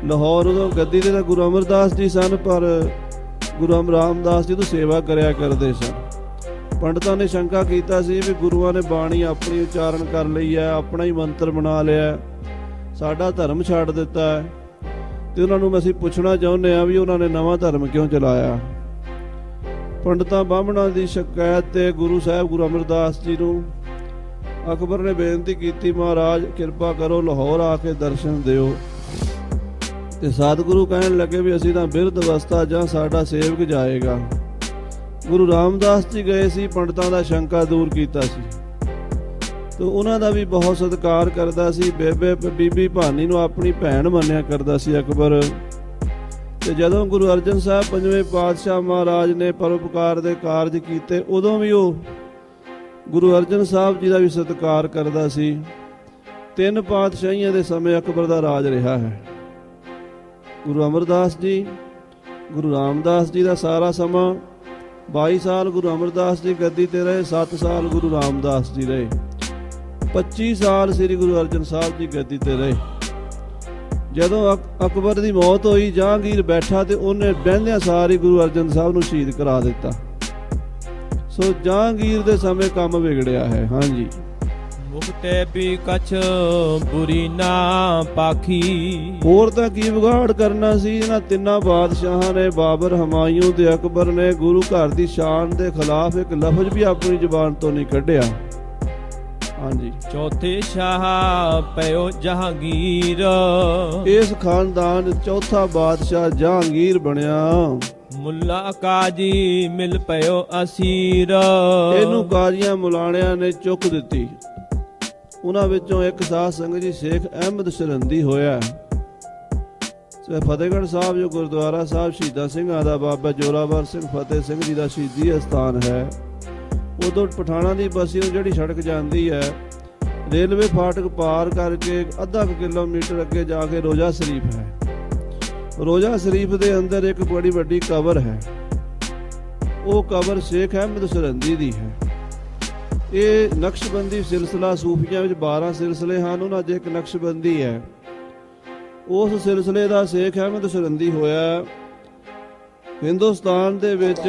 ਲਾਹੌਰ, ਉਦੋਂ ਗੱਦੀ ਤੇ ਤਾਂ ਗੁਰੂ ਅਮਰਦਾਸ ਜੀ ਸਨ, ਪਰ ਗੁਰੂ ਰਾਮਦਾਸ ਜੀ ਤੋਂ ਸੇਵਾ ਕਰਿਆ ਕਰਦੇ ਸਨ। ਪੰਡਤਾਂ ਨੇ ਸ਼ੰਕਾ ਕੀਤਾ ਸੀ ਵੀ ਗੁਰੂਆਂ ਨੇ ਬਾਣੀ ਆਪਣੀ ਉਚਾਰਨ ਕਰ ਲਈ ਹੈ, ਆਪਣਾ ਹੀ ਮੰਤਰ ਬਣਾ ਲਿਆ, ਸਾਡਾ ਧਰਮ ਛੱਡ ਦਿੱਤਾ ਹੈ। ਤੇ ਉਹਨਾਂ ਨੂੰ ਅਸੀਂ ਪੁੱਛਣਾ ਚਾਹੁੰਦੇ ਹਾਂ ਵੀ ਉਹਨਾਂ ਨੇ ਨਵਾਂ ਧਰਮ ਕਿਉਂ ਚਲਾਇਆ। ਪੰਡਤਾਂ ਬਾਹਮਣਾਂ ਦੀ ਸ਼ਿਕਾਇਤ ਤੇ ਗੁਰੂ ਸਾਹਿਬ ਗੁਰੂ ਅਮਰਦਾਸ ਜੀ ਨੂੰ ਅਕਬਰ ਨੇ ਬੇਨਤੀ ਕੀਤੀ, ਮਹਾਰਾਜ ਕਿਰਪਾ ਕਰੋ ਲਾਹੌਰ ਆ ਕੇ ਦਰਸ਼ਨ ਦਿਓ। ਤੇ ਸਤਿਗੁਰੂ ਕਹਿਣ ਲੱਗੇ ਵੀ ਅਸੀਂ ਤਾਂ ਬਿਰਧ ਅਵਸਥਾ ਜਾਂ ਸਾਡਾ ਸੇਵਕ ਜਾਏਗਾ। ਗੁਰੂ ਰਾਮਦਾਸ ਜੀ ਗਏ ਸੀ, ਪੰਡਤਾਂ ਦਾ ਸ਼ੰਕਾ ਦੂਰ ਕੀਤਾ ਸੀ ਤੇ ਉਹਨਾਂ ਦਾ ਵੀ ਬਹੁਤ ਸਤਿਕਾਰ ਕਰਦਾ ਸੀ। ਬੀਬੀ ਭਾਨੀ ਨੂੰ ਆਪਣੀ ਭੈਣ ਮੰਨਿਆ ਕਰਦਾ ਸੀ ਅਕਬਰ। ਤੇ ਜਦੋਂ ਗੁਰੂ ਅਰਜਨ ਸਾਹਿਬ 5ਵੇਂ ਪਾਤਸ਼ਾਹ ਮਹਾਰਾਜ ਨੇ ਪਰਉਪਕਾਰ ਦੇ ਕਾਰਜ ਕੀਤੇ, ਉਦੋਂ ਵੀ ਉਹ ਗੁਰੂ ਅਰਜਨ ਸਾਹਿਬ ਜੀ ਦਾ ਵੀ ਸਤਿਕਾਰ ਕਰਦਾ ਸੀ। 3 ਪਾਤਸ਼ਾਹੀਆਂ ਦੇ ਸਮੇਂ ਅਕਬਰ ਦਾ ਰਾਜ ਰਿਹਾ ਹੈ। ਗੁਰੂ ਅਮਰਦਾਸ ਜੀ, ਗੁਰੂ ਰਾਮਦਾਸ ਜੀ ਦਾ ਸਾਰਾ ਸਮਾਂ 22 ਸਾਲ ਗੁਰੂ ਅਮਰਦਾਸ ਜੀ ਗੱਦੀ ਤੇ ਰਹੇ, 7 ਸਾਲ ਗੁਰੂ ਰਾਮਦਾਸ ਜੀ ਰਹੇ, 25 ਸਾਲ ਸ੍ਰੀ ਗੁਰੂ ਅਰਜਨ ਸਾਹਿਬ ਜੀ ਗੱਦੀ ਤੇ ਰਹੇ। ਜਦੋਂ ਅਕਬਰ ਦੀ ਮੌਤ ਹੋਈ, ਜਹਾਂਗੀਰ ਬੈਠਾ ਤੇ ਉਹਨੇ ਬਹਿੰਦਿਆਂ ਸਾਰੀ ਗੁਰੂ ਅਰਜਨ ਸਾਹਿਬ ਨੂੰ ਸ਼ਹੀਦ ਕਰਾ ਦਿੱਤਾ। ਸੋ ਜਹਾਂਗੀਰ ਦੇ ਸਮੇਂ ਕੰਮ ਵਿਗੜਿਆ ਹੈ। ਹਾਂਜੀ, ਮੁਕਤੇ ਵੀ ਕਛ ਬੁਰੀ ਨਾ ਪਾਖੀ। ਹੋਰ ਤਾਂ ਕੀ ਵਿਗਾੜ ਕਰਨਾ ਸੀ। ਇਹਨਾਂ ਤਿੰਨਾਂ ਬਾਦਸ਼ਾਹਾਂ ਨੇ, ਬਾਬਰ, ਹਮਾਯੂ ਤੇ ਅਕਬਰ ਨੇ, ਗੁਰੂ ਘਰ ਦੀ ਸ਼ਾਨ ਦੇ ਖਿਲਾਫ ਇੱਕ ਲਫ਼ਜ਼ ਵੀ ਆਪਣੀ ਜ਼ੁਬਾਨ ਤੋਂ ਨਹੀਂ ਕੱਢਿਆ। ਹਾਂਜੀ, ਚੌਥੇ ਸ਼ਾਹ ਪਇਓ ਜਹਾਂਗੀਰ। ਇਸ ਖਾਨਦਾਨ ਚੌਥਾ ਬਾਦਸ਼ਾਹ ਜਹਾਂਗੀਰ ਬਣਿਆ। ਮੁੱਲਾ ਕਾਜੀ ਮਿਲ ਪਇਓ ਅਸੀਰ। ਇਹਨੂੰ ਕਾਜ਼ੀਆਂ ਮੁਲਾਣਿਆਂ ਨੇ ਚੁੱਕ ਦਿੱਤੀ। ਉਹਨਾਂ ਵਿੱਚੋਂ ਇੱਕ ਸਾਧ ਸੰਗਤ ਜੀ ਸ਼ੇਖ ਅਹਿਮਦ ਸਰਹੰਦੀ ਹੋਇਆ। ਫਤਿਹਗੜ੍ਹ ਸਾਹਿਬ ਜੋ ਗੁਰਦੁਆਰਾ ਸਾਹਿਬ ਸ਼ਹੀਦਾਂ ਸਿੰਘਾਂ ਦਾ ਬਾਬਾ ਜੋਰਾਵਰ ਸਿੰਘ ਫਤਿਹ ਸਿੰਘ ਜੀ ਦਾ ਸ਼ਹੀਦੀ ਅਸਥਾਨ ਹੈ, ਉਦੋਂ ਪਠਾਣਾ ਦੀ ਬਸੀ ਨੂੰ ਜਿਹੜੀ ਸੜਕ ਜਾਂਦੀ ਹੈ, ਰੇਲਵੇ ਫਾਟਕ ਪਾਰ ਕਰਕੇ ਅੱਧਾ ਕਿਲੋਮੀਟਰ ਅੱਗੇ ਜਾ ਕੇ ਰੋਜ਼ਾ ਸ਼ਰੀਫ ਹੈ। ਰੋਜ਼ਾ ਸ਼ਰੀਫ ਦੇ ਅੰਦਰ ਇੱਕ ਬੜੀ ਵੱਡੀ ਕਬਰ ਹੈ। ਉਹ ਕਬਰ ਸ਼ੇਖ ਅਹਿਮਦ ਸਰਹੰਦੀ ਦੀ ਹੈ। ਇਹ ਨਕਸ਼ਬੰਦੀ ਸਿਲਸਿਲਾ ਸੂਫੀਆਂ ਵਿੱਚ 12 ਸਿਲਸਿਲੇ ਹਨ, ਉਹਨਾਂ 'ਚ ਇੱਕ ਨਕਸ਼ਬੰਦੀ ਹੈ। ਉਸ ਸਿਲਸਿਲੇ ਦਾ ਸ਼ੇਖ ਅਹਿਮਦ ਸਰਹੰਦੀ ਹੋਇਆ। ਹਿੰਦੁਸਤਾਨ ਦੇ ਵਿੱਚ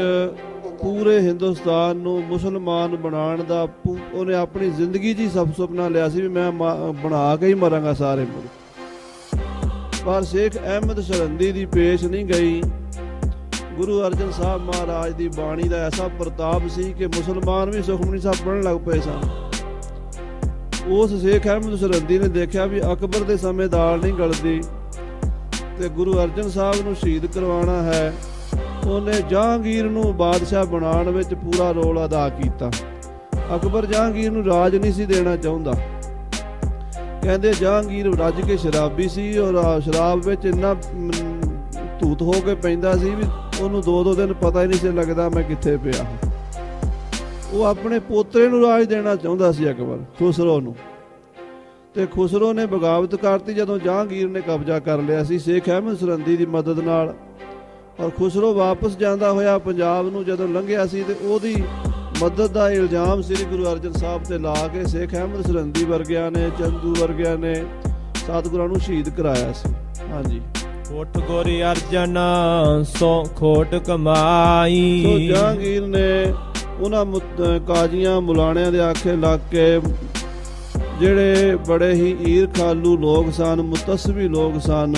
ਪੂਰੇ ਹਿੰਦੁਸਤਾਨ ਨੂੰ ਮੁਸਲਮਾਨ ਬਣਾਉਣ ਦਾ ਉਹਨੇ ਆਪਣੀ ਜ਼ਿੰਦਗੀ 'ਚ ਹੀ ਸੁਪਨਾ ਲਿਆ ਸੀ ਵੀ ਮੈਂ ਬਣਾ ਕੇ ਹੀ ਮਰਾਂਗਾ ਸਾਰੇ ਮੁਲਕ। ਪਰ ਸ਼ੇਖ ਅਹਿਮਦ ਸਰਹੰਦੀ ਦੀ ਪੇਸ਼ ਨਹੀਂ ਗਈ। ਗੁਰੂ ਅਰਜਨ ਸਾਹਿਬ ਮਹਾਰਾਜ ਦੀ ਬਾਣੀ ਦਾ ਐਸਾ ਪ੍ਰਤਾਪ ਸੀ ਕਿ ਮੁਸਲਮਾਨ ਵੀ ਸੁਖਮਨੀ ਸਾਹਿਬ ਪੜ੍ਹਨ ਲੱਗ ਪਏ ਸਨ। ਉਸ ਸ਼ੇਖ ਅਹਿਮਦ ਸਰਹੰਦੀ ਨੇ ਦੇਖਿਆ ਵੀ ਅਕਬਰ ਦੇ ਸਮੇਂ ਦਾਲ ਨਹੀਂ ਗਲਦੀ ਤੇ ਗੁਰੂ ਅਰਜਨ ਸਾਹਿਬ ਨੂੰ ਸ਼ਹੀਦ ਕਰਵਾਉਣਾ ਹੈ। ਉਹਨੇ ਜਹਾਂਗੀਰ ਨੂੰ ਬਾਦਸ਼ਾਹ ਬਣਾਉਣ ਵਿੱਚ ਪੂਰਾ ਰੋਲ ਅਦਾ ਕੀਤਾ। ਅਕਬਰ ਜਹਾਂਗੀਰ ਨੂੰ ਰਾਜ ਨਹੀਂ ਸੀ ਦੇਣਾ ਚਾਹੁੰਦਾ। ਕਹਿੰਦੇ ਜਹਾਂਗੀਰ ਰੱਜ ਕੇ ਸ਼ਰਾਬੀ ਸੀ ਔਰ ਸ਼ਰਾਬ ਵਿੱਚ ਇੰਨਾ ਧੂਤ ਹੋ ਕੇ ਪੈਂਦਾ ਸੀ ਵੀ ਉਹਨੂੰ 2-2 ਦਿਨ ਪਤਾ ਹੀ ਨਹੀਂ ਸੀ ਲੱਗਦਾ ਮੈਂ ਕਿੱਥੇ ਪਿਆ। ਉਹ ਆਪਣੇ ਪੋਤਰੇ ਨੂੰ ਰਾਜ ਦੇਣਾ ਚਾਹੁੰਦਾ ਸੀ ਅਕਬਰ, ਖੁਸਰੋ ਨੂੰ, ਤੇ ਖੁਸਰੋ ਨੇ ਬਗਾਵਤ ਕਰਤੀ ਜਦੋਂ ਜਹਾਂਗੀਰ ਨੇ ਕਬਜ਼ਾ ਕਰ ਲਿਆ ਸੀ ਸ਼ੇਖ ਅਹਿਮਦ ਸਰਹੰਦੀ ਦੀ ਮਦਦ ਨਾਲ। ਔਰ ਖੁਸਰੋ ਵਾਪਸ ਜਾਂਦਾ ਹੋਇਆ ਪੰਜਾਬ ਨੂੰ ਜਦੋਂ ਲੰਘਿਆ ਸੀ ਤੇ ਉਹਦੀ ਮਦਦ ਦਾ ਇਲਜ਼ਾਮ ਸ੍ਰੀ ਗੁਰੂ ਅਰਜਨ ਸਾਹਿਬ ਤੇ ਲਾ ਕੇ ਸ਼ੇਖ ਅਹਿਮਦ ਸਰਹੰਦੀ ਵਰਗਿਆਂ ਨੇ, ਚੰਦੂ ਵਰਗਿਆਂ ਨੇ ਸਤਿਗੁਰਾਂ ਨੂੰ ਸ਼ਹੀਦ ਕਰਾਇਆ ਸੀ। ਹਾਂਜੀ, ਕੋਟ ਗੋਰੀ ਅਰਜਨ ਸੋ ਖੋਟ ਕਮਾਈ। ਸੋ ਜਹਾਂਗੀਰ ਨੇ ਉਹਨਾਂ ਕਾਜ਼ੀਆਂ ਮੁਲਾਣਿਆਂ ਦੇ ਆਖੇ ਲੱਗ ਕੇ, ਜਿਹੜੇ ਬੜੇ ਹੀ ਈਰਖਾਲੂ ਲੋਕ ਸਨ, ਮੁਤੱਸਬੀ ਲੋਕ ਸਨ,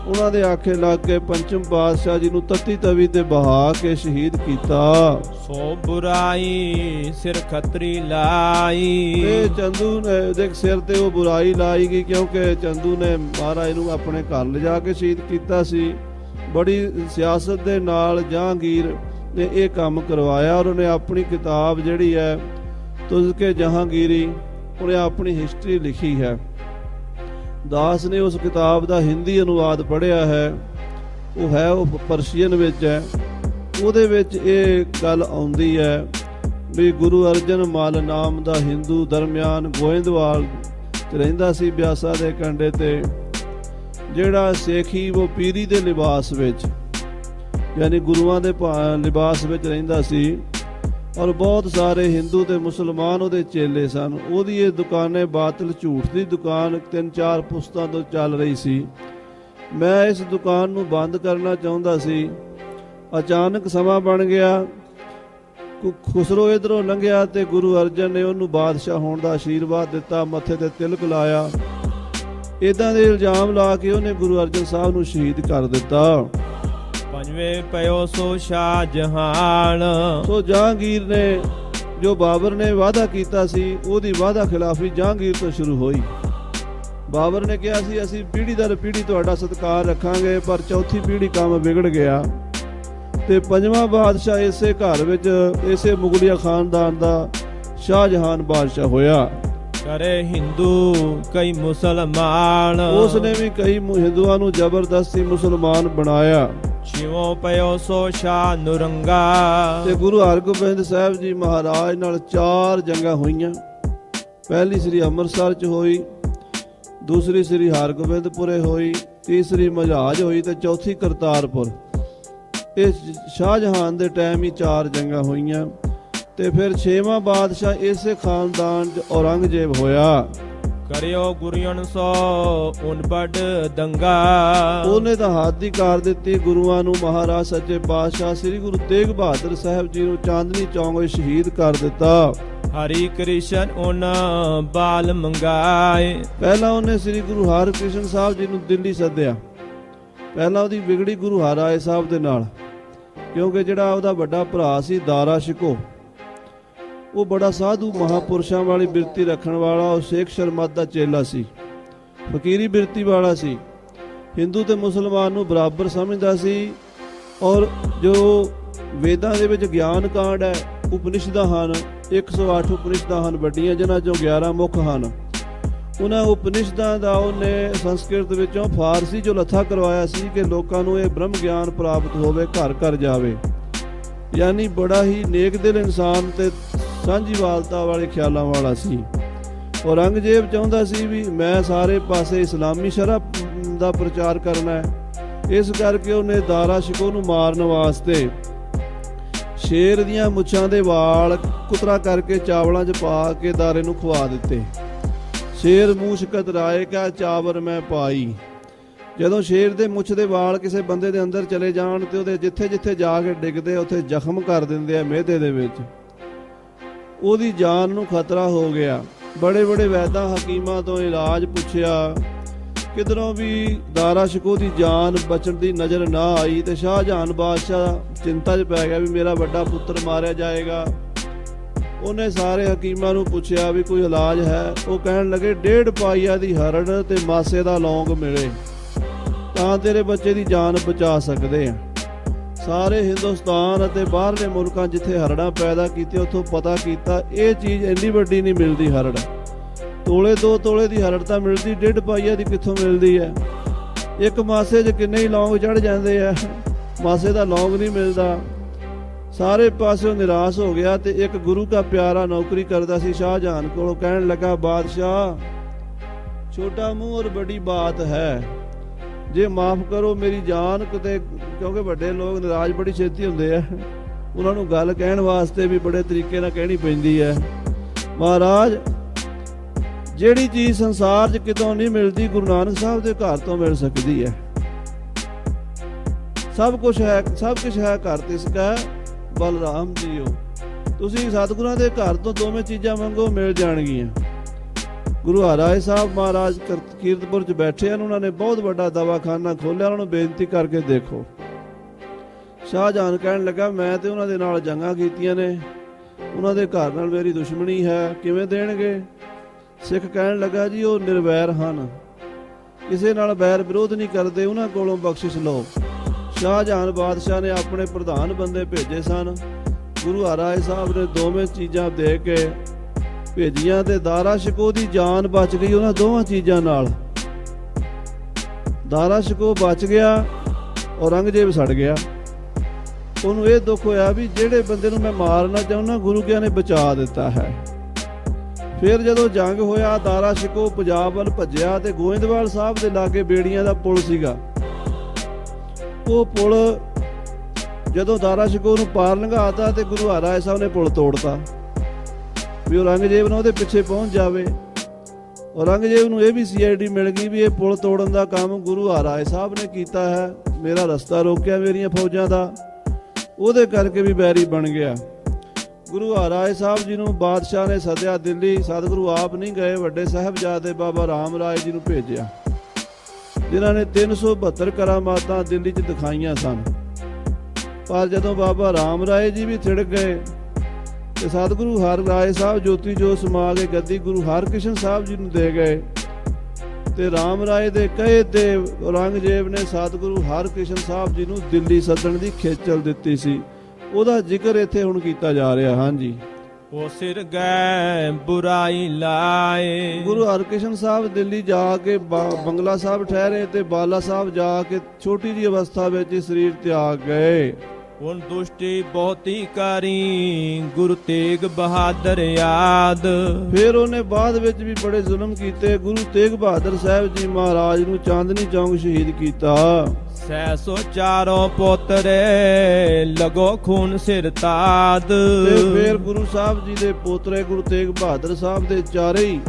ਉਹਨਾਂ ਦੇ ਆਖੇ ਲੱਗ ਕੇ ਪੰਚਮ ਪਾਤਸ਼ਾਹ ਜੀ ਨੂੰ ਤਤੀ ਤਵੀ ਤੇ ਬਹਾ ਕੇ ਸ਼ਹੀਦ ਕੀਤਾ। ਸੋ ਬੁਰਾਈ ਸਿਰ ਖਤਰੀ ਲਾਈ। ਤੇ ਚੰਦੂ ਨੇ ਦੇ ਸਿਰ ਤੇ ਉਹ ਬੁਰਾਈ ਲਾਈ ਗਈ ਕਿਉਂਕਿ ਚੰਦੂ ਨੇ ਮਹਾਰਾਜ ਨੂੰ ਆਪਣੇ ਘਰ ਲਿਜਾ ਕੇ ਸ਼ਹੀਦ ਕੀਤਾ ਸੀ। ਬੜੀ ਸਿਆਸਤ ਦੇ ਨਾਲ ਜਹਾਂਗੀਰ ਨੇ ਇਹ ਕੰਮ ਕਰਵਾਇਆ ਔਰ ਉਹਨੇ ਆਪਣੀ ਕਿਤਾਬ ਜਿਹੜੀ ਹੈ ਤੁਜ਼ਕੇ ਜਹਾਂਗੀਰੀ, ਉਹਨੇ ਆਪਣੀ ਹਿਸਟਰੀ ਲਿਖੀ ਹੈ। ਦਾਸ ਨੇ ਉਸ ਕਿਤਾਬ ਦਾ ਹਿੰਦੀ ਅਨੁਵਾਦ ਪੜ੍ਹਿਆ ਹੈ, ਉਹ ਪਰਸ਼ੀਅਨ ਵਿੱਚ ਹੈ। ਉਹਦੇ ਵਿੱਚ ਇਹ ਗੱਲ ਆਉਂਦੀ ਹੈ ਵੀ ਗੁਰੂ ਅਰਜਨ ਮਲ ਨਾਮ ਦਾ ਹਿੰਦੂ ਦਰਮਿਆਨ ਗੋਇੰਦਵਾਲ 'ਚ ਰਹਿੰਦਾ ਸੀ, ਬਿਆਸਾ ਦੇ ਕੰਢੇ ਤੇ, ਜਿਹੜਾ ਸੇਖੀ ਉਹ ਪੀਰੀ ਦੇ ਲਿਬਾਸ ਵਿੱਚ, ਯਾਨੀ ਗੁਰੂਆਂ ਦੇ ਲਿਬਾਸ ਵਿੱਚ ਰਹਿੰਦਾ ਸੀ ਔਰ ਬਹੁਤ ਸਾਰੇ ਹਿੰਦੂ ਤੇ ਮੁਸਲਮਾਨ ਉਹਦੇ ਚੇਲੇ ਸਨ। ਉਹਦੀ ਇਹ ਦੁਕਾਨੇ ਬਾਤਲ ਝੂਠ ਦੀ ਦੁਕਾਨ 3-4 ਪੁਸਤਾਂ ਤੋਂ ਚੱਲ ਰਹੀ ਸੀ। ਮੈਂ ਇਸ ਦੁਕਾਨ ਨੂੰ ਬੰਦ ਕਰਨਾ ਚਾਹੁੰਦਾ ਸੀ। ਅਚਾਨਕ ਸਮਾਂ ਬਣ ਗਿਆ, ਖੁਸਰੋ ਇਧਰੋਂ ਲੰਘਿਆ ਤੇ ਗੁਰੂ ਅਰਜਨ ਨੇ ਉਹਨੂੰ ਬਾਦਸ਼ਾਹ ਹੋਣ ਦਾ ਆਸ਼ੀਰਵਾਦ ਦਿੱਤਾ, ਮੱਥੇ ਤੇ ਤਿਲਕ ਲਾਇਆ। ਇਦਾਂ ਦੇ ਇਲਜ਼ਾਮ ਲਾ ਕੇ ਉਹਨੇ ਗੁਰੂ ਅਰਜਨ ਸਾਹਿਬ ਨੂੰ ਸ਼ਹੀਦ ਕਰ ਦਿੱਤਾ। ਪੰਜਵੇਂ ਪਇਓ ਸੋ ਸ਼ਾਹ ਜਹਾਨ। ਸੋ ਜਹਾਂਗੀਰ ਨੇ ਜੋ ਬਾਬਰ ਨੇ ਵਾਅਦਾ ਕੀਤਾ ਸੀ, ਉਹਦੀ ਵਾਅਦਾ ਖਿਲਾਫੀ ਜਹਾਂਗੀਰ ਤੋਂ ਸ਼ੁਰੂ ਹੋਈ। ਬਾਬਰ ਨੇ ਕਿਹਾ ਸੀ ਅਸੀਂ ਪੀੜ੍ਹੀ ਦਰ ਪੀੜ੍ਹੀ ਤੁਹਾਡਾ ਸਤਿਕਾਰ ਰੱਖਾਂਗੇ, ਪਰ ਚੌਥੀ ਪੀੜ੍ਹੀ ਕੰਮ ਵਿਗੜ ਗਿਆ ਤੇ ਪੰਜਵਾਂ ਬਾਦਸ਼ਾਹ ਇਸੇ ਘਰ ਵਿੱਚ, ਇਸੇ ਮੁਗਲਿਆ ਖਾਨਦਾਨ ਦਾ ਸ਼ਾਹਜਹਾਨ ਬਾਦਸ਼ਾਹ ਹੋਇਆ। ਕਰੇ ਹਿੰਦੂ ਕਈ ਮੁਸਲਮਾਨ। ਉਸ ਨੇ ਵੀ ਕਈ ਹਿੰਦੂਆਂ ਨੂੰ ਜ਼ਬਰਦਸਤੀ ਮੁਸਲਮਾਨ ਬਣਾਇਆ। ਛੇਵੋਂ ਪਇਓ ਸੋ ਸ਼ਾਹ ਨੁਰੰਗਾ। ਤੇ ਗੁਰੂ ਹਰਗੋਬਿੰਦ ਸਾਹਿਬ ਜੀ ਮਹਾਰਾਜ ਨਾਲ 4 ਜੰਗਾਂ ਹੋਈਆਂ। ਪਹਿਲੀ ਸ੍ਰੀ ਅੰਮ੍ਰਿਤਸਰ 'ਚ ਹੋਈ, ਦੂਸਰੀ ਸ੍ਰੀ ਹਰਗੋਬਿੰਦਪੁਰੇ ਹੋਈ, ਤੀਸਰੀ ਮਝਾਜ ਹੋਈ ਤੇ ਚੌਥੀ ਕਰਤਾਰਪੁਰ। ਇਹ ਸ਼ਾਹਜਹਾਨ ਦੇ ਟਾਈਮ ਹੀ 4 ਜੰਗਾਂ ਹੋਈਆਂ। ਤੇ ਫਿਰ 6ਵਾਂ ਬਾਦਸ਼ਾਹ ਇਸੇ ਖਾਨਦਾਨ 'ਚ ਔਰੰਗਜ਼ੇਬ ਹੋਇਆ। ਕਰਿਓ ਗੁਰੀਅਨ ਸੋ ਉਨਪੜ ਦੰਗਾ। ਉਹਨੇ ਤਾਂ ਹੱਦ ਹੀ ਕਰ ਦਿੱਤੀ ਗੁਰੂਆਂ ਨੂੰ। ਮਹਾਰਾਜ ਸੱਚੇ ਪਾਤਸ਼ਾਹ ਸ੍ਰੀ ਗੁਰੂ ਤੇਗ ਬਹਾਦਰ ਸਾਹਿਬ ਜੀ ਨੂੰ ਚਾਂਦਨੀ ਚੌਂਕ ਵਿੱਚ ਸ਼ਹੀਦ ਕਰ ਦਿੱਤਾ। ਹਰੀ ਕ੍ਰਿਸ਼ਨ ਉਹਨਾਂ ਬਾਲ ਮੰਗਾਏ। ਪਹਿਲਾਂ ਉਹਨੇ ਸ੍ਰੀ ਗੁਰੂ ਹਰਕ੍ਰਿਸ਼ਨ ਸਾਹਿਬ ਜੀ ਨੂੰ ਦਿੱਲੀ ਸੱਦਿਆ। ਪਹਿਲਾਂ ਉਹਦੀ ਵਿਗੜੀ ਗੁਰੂ ਹਰਿਰਾਏ ਸਾਹਿਬ ਦੇ ਨਾਲ, ਕਿਉਂਕਿ ਜਿਹੜਾ ਉਹਦਾ ਵੱਡਾ ਭਰਾ ਸੀ ਦਾਰਾ ਸ਼ਿਕੋ, ਉਹ ਬੜਾ ਸਾਧੂ ਮਹਾਪੁਰਸ਼ਾਂ ਵਾਲੀ ਬਿਰਤੀ ਰੱਖਣ ਵਾਲਾ, ਉਹ ਸ਼ੇਖ ਸ਼ਰਮਤ ਦਾ ਚੇਲਾ ਸੀ, ਫਕੀਰੀ ਬਿਰਤੀ ਵਾਲਾ ਸੀ। ਹਿੰਦੂ ਤੇ ਮੁਸਲਮਾਨ ਨੂੰ ਬਰਾਬਰ ਸਮਝਦਾ ਸੀ ਔਰ ਜੋ ਵੇਦਾਂ ਦੇ ਵਿੱਚ ਗਿਆਨ ਕਾਂਡ ਹੈ, ਉਪਨਿਸ਼ਦਾਂ ਹਨ, 108 ਉਪਨਿਸ਼ਦਾਂ ਹਨ ਵੱਡੀਆਂ, ਜਿਨ੍ਹਾਂ ਚੋਂ 11 ਮੁੱਖ ਹਨ। ਉਹਨਾਂ ਉਪਨਿਸ਼ਦਾਂ ਦਾ ਉਹਨੇ ਸੰਸਕ੍ਰਿਤ ਵਿੱਚੋਂ ਫਾਰਸੀ 'ਚੋਂ ਲੱਥਾ ਕਰਵਾਇਆ ਸੀ ਕਿ ਲੋਕਾਂ ਨੂੰ ਇਹ ਬ੍ਰਹਮ ਗਿਆਨ ਪ੍ਰਾਪਤ ਹੋਵੇ, ਘਰ ਘਰ ਜਾਵੇ। ਯਾਨੀ ਬੜਾ ਹੀ ਨੇਕ ਦਿਲ ਇਨਸਾਨ ਤੇ ਸਾਂਝੀਵਾਲਤਾ ਵਾਲੇ ਖਿਆਲਾਂ ਵਾਲਾ ਸੀ। ਔਰੰਗਜ਼ੇਬ ਚਾਹੁੰਦਾ ਸੀ ਵੀ ਮੈਂ ਸਾਰੇ ਪਾਸੇ ਇਸਲਾਮੀ ਸ਼ਰਅ ਦਾ ਪ੍ਰਚਾਰ ਕਰਨਾ ਹੈ। ਇਸ ਕਰਕੇ ਉਹਨੇ ਦਾਰਾ ਸ਼ਿਕੋ ਨੂੰ ਮਾਰਨ ਵਾਸਤੇ ਸ਼ੇਰ ਦੀਆਂ ਮੁੱਛਾਂ ਦੇ ਵਾਲ ਕੁਤਰਾ ਕਰਕੇ ਚਾਵਲਾਂ 'ਚ ਪਾ ਕੇ ਦਾਰੇ ਨੂੰ ਖਵਾ ਦਿੱਤੇ। ਸ਼ੇਰ ਮੂੰਹ ਕਤਰਾਏ ਕਾ ਚਾਵਰ ਮੈਂ ਪਾਈ। ਜਦੋਂ ਸ਼ੇਰ ਦੇ ਮੁੱਛ ਦੇ ਵਾਲ ਕਿਸੇ ਬੰਦੇ ਦੇ ਅੰਦਰ ਚਲੇ ਜਾਣ ਤੇ ਉਹਦੇ ਜਿੱਥੇ ਜਿੱਥੇ ਜਾ ਕੇ ਡਿੱਗਦੇ ਉੱਥੇ ਜ਼ਖਮ ਕਰ ਦਿੰਦੇ ਆ ਮਿਹਦੇ ਦੇ ਵਿੱਚ, ਉਹਦੀ ਜਾਨ ਨੂੰ ਖਤਰਾ ਹੋ ਗਿਆ। ਬੜੇ ਬੜੇ ਵੈਦਾਂ ਹਕੀਮਾਂ ਤੋਂ ਇਲਾਜ ਪੁੱਛਿਆ, ਕਿਧਰੋਂ ਵੀ ਦਾਰਾ ਸ਼ਿਕੋ ਦੀ ਜਾਨ ਬਚਣ ਦੀ ਨਜ਼ਰ ਨਾ ਆਈ ਤੇ ਸ਼ਾਹਜਹਾਨ ਬਾਦਸ਼ਾਹ ਚਿੰਤਾ 'ਚ ਪੈ ਗਿਆ ਵੀ ਮੇਰਾ ਵੱਡਾ ਪੁੱਤਰ ਮਾਰਿਆ ਜਾਏਗਾ। ਉਹਨੇ ਸਾਰੇ ਹਕੀਮਾਂ ਨੂੰ ਪੁੱਛਿਆ ਵੀ ਕੋਈ ਇਲਾਜ ਹੈ। ਉਹ ਕਹਿਣ ਲੱਗੇ 1.5 ਪਾਈਆ ਦੀ ਹਰੜ ਤੇ ਮਾਸੇ ਦਾ ਲੌਂਗ ਮਿਲੇ ਤਾਂ ਤੇਰੇ ਬੱਚੇ ਦੀ ਜਾਨ ਬਚਾ ਸਕਦੇ ਆ। ਸਾਰੇ ਹਿੰਦੁਸਤਾਨ ਅਤੇ ਬਾਹਰਲੇ ਮੁਲਕਾਂ ਜਿੱਥੇ ਹਰੜਾਂ ਪੈਦਾ ਕੀਤੀਆਂ ਉੱਥੋਂ ਪਤਾ ਕੀਤਾ ਇਹ ਚੀਜ਼ ਇੰਨੀ ਵੱਡੀ ਨਹੀਂ ਮਿਲਦੀ। ਹਰੜ ਤੋਲੇ 2 ਤੋਲੇ ਦੀ ਹਰੜ ਤਾਂ ਮਿਲਦੀ, 1.5 ਪਾਈਆ ਦੀ ਕਿੱਥੋਂ ਮਿਲਦੀ ਹੈ? ਇੱਕ ਮਾਸੇ 'ਚ ਕਿੰਨੇ ਹੀ ਲੌਂਗ ਚੜ ਜਾਂਦੇ ਆ, ਮਾਸੇ ਦਾ ਲੌਂਗ ਨਹੀਂ ਮਿਲਦਾ। ਸਾਰੇ ਪਾਸਿਓਂ ਨਿਰਾਸ਼ ਹੋ ਗਿਆ ਤੇ ਇੱਕ ਗੁਰੂ ਦਾ ਪਿਆਰਾ ਨੌਕਰੀ ਕਰਦਾ ਸੀ ਸ਼ਾਹਜਹਾਨ ਕੋਲ। ਕਹਿਣ ਲੱਗਾ ਬਾਦਸ਼ਾਹ, ਛੋਟਾ ਮੂੰਹ ਔਰ ਬੜੀ ਬਾਤ ਹੈ, ਜੇ ਮਾਫ ਕਰੋ ਮੇਰੀ ਜਾਨ ਕਿਤੇ, ਕਿਉਂਕਿ ਵੱਡੇ ਲੋਕ ਨਿਰਾਸ਼ ਬੜੀ ਛੇਤੀ ਹੁੰਦੇ ਆ, ਉਹਨਾਂ ਨੂੰ ਗੱਲ ਕਹਿਣ ਵਾਸਤੇ ਵੀ ਬੜੇ ਤਰੀਕੇ ਨਾਲ ਕਹਿਣੀ ਪੈਂਦੀ ਹੈ। ਮਹਾਰਾਜ, ਜਿਹੜੀ ਚੀਜ਼ ਸੰਸਾਰ 'ਚ ਕਿਤੋਂ ਨਹੀਂ ਮਿਲਦੀ ਗੁਰੂ ਨਾਨਕ ਸਾਹਿਬ ਦੇ ਘਰ ਤੋਂ ਮਿਲ ਸਕਦੀ ਹੈ। ਸਭ ਕੁਝ ਹੈ, ਸਭ ਕੁਝ ਹੈ ਘਰ ਤਿਸਕਾ ਬਲਰਾਮ ਜੀਓ। ਤੁਸੀਂ ਸਤਿਗੁਰਾਂ ਦੇ ਘਰ ਤੋਂ ਦੋਵੇਂ ਚੀਜ਼ਾਂ ਮੰਗੋ, ਮਿਲ ਜਾਣਗੀਆਂ। ਗੁਰੂ ਹਰਿਰਾਏ ਸਾਹਿਬ ਮਹਾਰਾਜ ਕੀਰਤਪੁਰ 'ਚ ਬੈਠੇ ਹਨ, ਉਹਨਾਂ ਨੇ ਬਹੁਤ ਵੱਡਾ ਦਵਾਖਾਨਾ ਖੋਲ੍ਹਿਆ। ਉਹਨਾਂ ਨੂੰ ਬੇਨਤੀ ਕਰਕੇ ਦੇਖੋ। ਸ਼ਾਹਜਹਾਨ ਕਹਿਣ ਲੱਗਾ ਮੈਂ ਤੇ ਉਹਨਾਂ ਦੇ ਨਾਲ ਜੰਗਾਂ ਕੀਤੀਆਂ ਨੇ, ਉਹਨਾਂ ਦੇ ਘਰ ਨਾਲ ਮੇਰੀ ਦੁਸ਼ਮਣੀ ਹੈ, ਕਿਵੇਂ ਦੇਣਗੇ? ਸਿੱਖ ਕਹਿਣ ਲੱਗਾ ਜੀ ਉਹ ਨਿਰਵੈਰ ਹਨ, ਕਿਸੇ ਨਾਲ ਵੈਰ ਵਿਰੋਧ ਨਹੀਂ ਕਰਦੇ, ਉਹਨਾਂ ਕੋਲੋਂ ਬਖਸ਼ਿਸ਼ ਲਓ। ਸ਼ਾਹਜਹਾਨ ਬਾਦਸ਼ਾਹ ਨੇ ਆਪਣੇ ਪ੍ਰਧਾਨ ਬੰਦੇ ਭੇਜੇ ਸਨ। ਗੁਰੂ ਹਰਿਰਾਏ ਸਾਹਿਬ ਨੇ ਦੋਵੇਂ ਚੀਜ਼ਾਂ ਦੇ ਕੇ ਭੇਜੀਆਂ ਤੇ ਦਾਰਾ ਸ਼ਿਕੋ ਦੀ ਜਾਨ ਬਚ ਗਈ ਉਹਨਾਂ ਦੋਵਾਂ ਚੀਜ਼ਾਂ ਨਾਲ। ਦਾਰਾ ਸ਼ਿਕੋ ਬਚ ਗਿਆ, ਔਰੰਗਜ਼ੇਬ ਸੜ ਗਿਆ। ਉਹਨੂੰ ਇਹ ਦੁੱਖ ਹੋਇਆ ਵੀ ਜਿਹੜੇ ਬੰਦੇ ਨੂੰ ਮੈਂ ਮਾਰਨਾ ਚਾਹੁੰਦਾ ਗੁਰੂ ਕਿਆਂ ਨੇ ਬਚਾ ਦਿੱਤਾ ਹੈ। ਫਿਰ ਜਦੋਂ ਜੰਗ ਹੋਇਆ ਦਾਰਾ ਸ਼ਿਕੋ ਪੰਜਾਬ ਵੱਲ ਭੱਜਿਆ ਤੇ ਗੋਇੰਦਵਾਲ ਸਾਹਿਬ ਦੇ ਲਾਗੇ ਬੇੜੀਆਂ ਦਾ ਪੁਲ ਸੀਗਾ। ਉਹ ਪੁਲ ਜਦੋਂ ਦਾਰਾ ਸ਼ਿਕੋ ਨੂੰ ਪਾਰ ਲੰਘਾਤਾ ਤੇ ਗੁਰੂ ਹਰਿਰਾਏ ਸਾਹਿਬ ਨੇ ਪੁਲ ਤੋੜਤਾ ਵੀ ਔਰੰਗਜ਼ੇਬ ਨੂੰ ਉਹਦੇ ਪਿੱਛੇ ਪਹੁੰਚ ਜਾਵੇ। ਔਰੰਗਜ਼ੇਬ ਨੂੰ ਇਹ ਵੀ CID ਮਿਲ ਗਈ ਵੀ ਇਹ ਪੁਲ ਤੋੜਨ ਦਾ ਕੰਮ ਗੁਰੂ ਹਰਿਰਾਏ ਸਾਹਿਬ ਨੇ ਕੀਤਾ ਹੈ, ਮੇਰਾ ਰਸਤਾ ਰੋਕਿਆ ਮੇਰੀਆਂ ਫੌਜਾਂ ਦਾ, ਉਹਦੇ ਕਰਕੇ ਵੀ ਬੈਰੀ ਬਣ ਗਿਆ। ਗੁਰੂ ਹਰਿਰਾਏ ਸਾਹਿਬ ਜੀ ਨੂੰ ਬਾਦਸ਼ਾਹ ਨੇ ਸੱਦਿਆ ਦਿੱਲੀ। ਸਤਿਗੁਰੂ ਆਪ ਨਹੀਂ ਗਏ, ਵੱਡੇ ਸਾਹਿਬਜ਼ਾਦੇ ਬਾਬਾ ਰਾਮ ਰਾਏ ਜੀ ਨੂੰ ਭੇਜਿਆ, ਜਿਨ੍ਹਾਂ ਨੇ 372 ਕਰਾਮਾਤਾਂ ਦਿੱਲੀ 'ਚ ਦਿਖਾਈਆਂ ਸਨ। ਪਰ ਜਦੋਂ ਬਾਬਾ ਰਾਮ ਰਾਏ ਜੀ ਵੀ ਥਿੜਕ ਗਏ ਤੇ ਸਤਿਗੁਰੂ ਹਰਿਰਾਏ ਸਾਹਿਬ ਜੋਤੀ ਜੋਤ ਸਮਾ ਕੇ ਗੱਦੀ ਗੁਰੂ ਹਰਕ੍ਰਿਸ਼ਨ ਸਾਹਿਬ ਜੀ ਨੂੰ ਦੇ ਗਏ ਤੇ ਰਾਮ ਰਾਏ ਦੇ ਕਹੇ ਤੇ ਔਰੰਗਜ਼ੇਬ ਨੇ ਸਤਿਗੁਰੂ ਹਰਕ੍ਰਿਸ਼ਨ ਸਾਹਿਬ ਜੀ ਨੂੰ ਦਿੱਲੀ ਸੱਦਣ ਦੀ ਖੇਚਲ ਦਿੱਤੀ ਸੀ। ਉਹਦਾ ਜ਼ਿਕਰ ਇੱਥੇ ਹੁਣ ਕੀਤਾ ਜਾ ਰਿਹਾ। ਹਾਂਜੀ, ਉਹ ਸਿਰ ਗਏ ਬੁਰਾਈ ਲਾਏ। ਗੁਰੂ ਹਰਕ੍ਰਿਸ਼ਨ ਸਾਹਿਬ ਦਿੱਲੀ ਜਾ ਕੇ ਬੰਗਲਾ ਸਾਹਿਬ ਠਹਿਰੇ ਤੇ ਬਾਲਾ ਸਾਹਿਬ ਜਾ ਕੇ ਛੋਟੀ ਜਿਹੀ ਅਵਸਥਾ ਵਿੱਚ ਹੀ ਸਰੀਰ ਤਿਆਗ ਗਏ। ਹੁਣ ਦੁਸ਼ਟੀ ਬਹੁਤੀ ਕਰੀ ਗੁਰੂ ਤੇਗ ਬਹਾਦਰ ਯਾਦ। ਫਿਰ ਉਹਨੇ ਬਾਅਦ ਵਿੱਚ ਵੀ ਬੜੇ ਜ਼ੁਲਮ ਕੀਤੇ। ਗੁਰੂ ਤੇਗ ਬਹਾਦਰ ਸਾਹਿਬ ਜੀ ਮਹਾਰਾਜ ਨੂੰ ਚਾਂਦਨੀ ਚੌਂਕ ਸ਼ਹੀਦ ਕੀਤਾ। 604 ਪੋਤਰੇ ਲਗੋ ਖੂਨ ਸਿਰ ਤਾਦ। ਤੇ ਫਿਰ ਗੁਰੂ ਸਾਹਿਬ ਜੀ ਦੇ ਪੋਤਰੇ ਗੁਰੂ ਤੇਗ ਬਹਾਦਰ ਸਾਹਿਬ ਦੇ ਚਾਰੇ ਹੀ,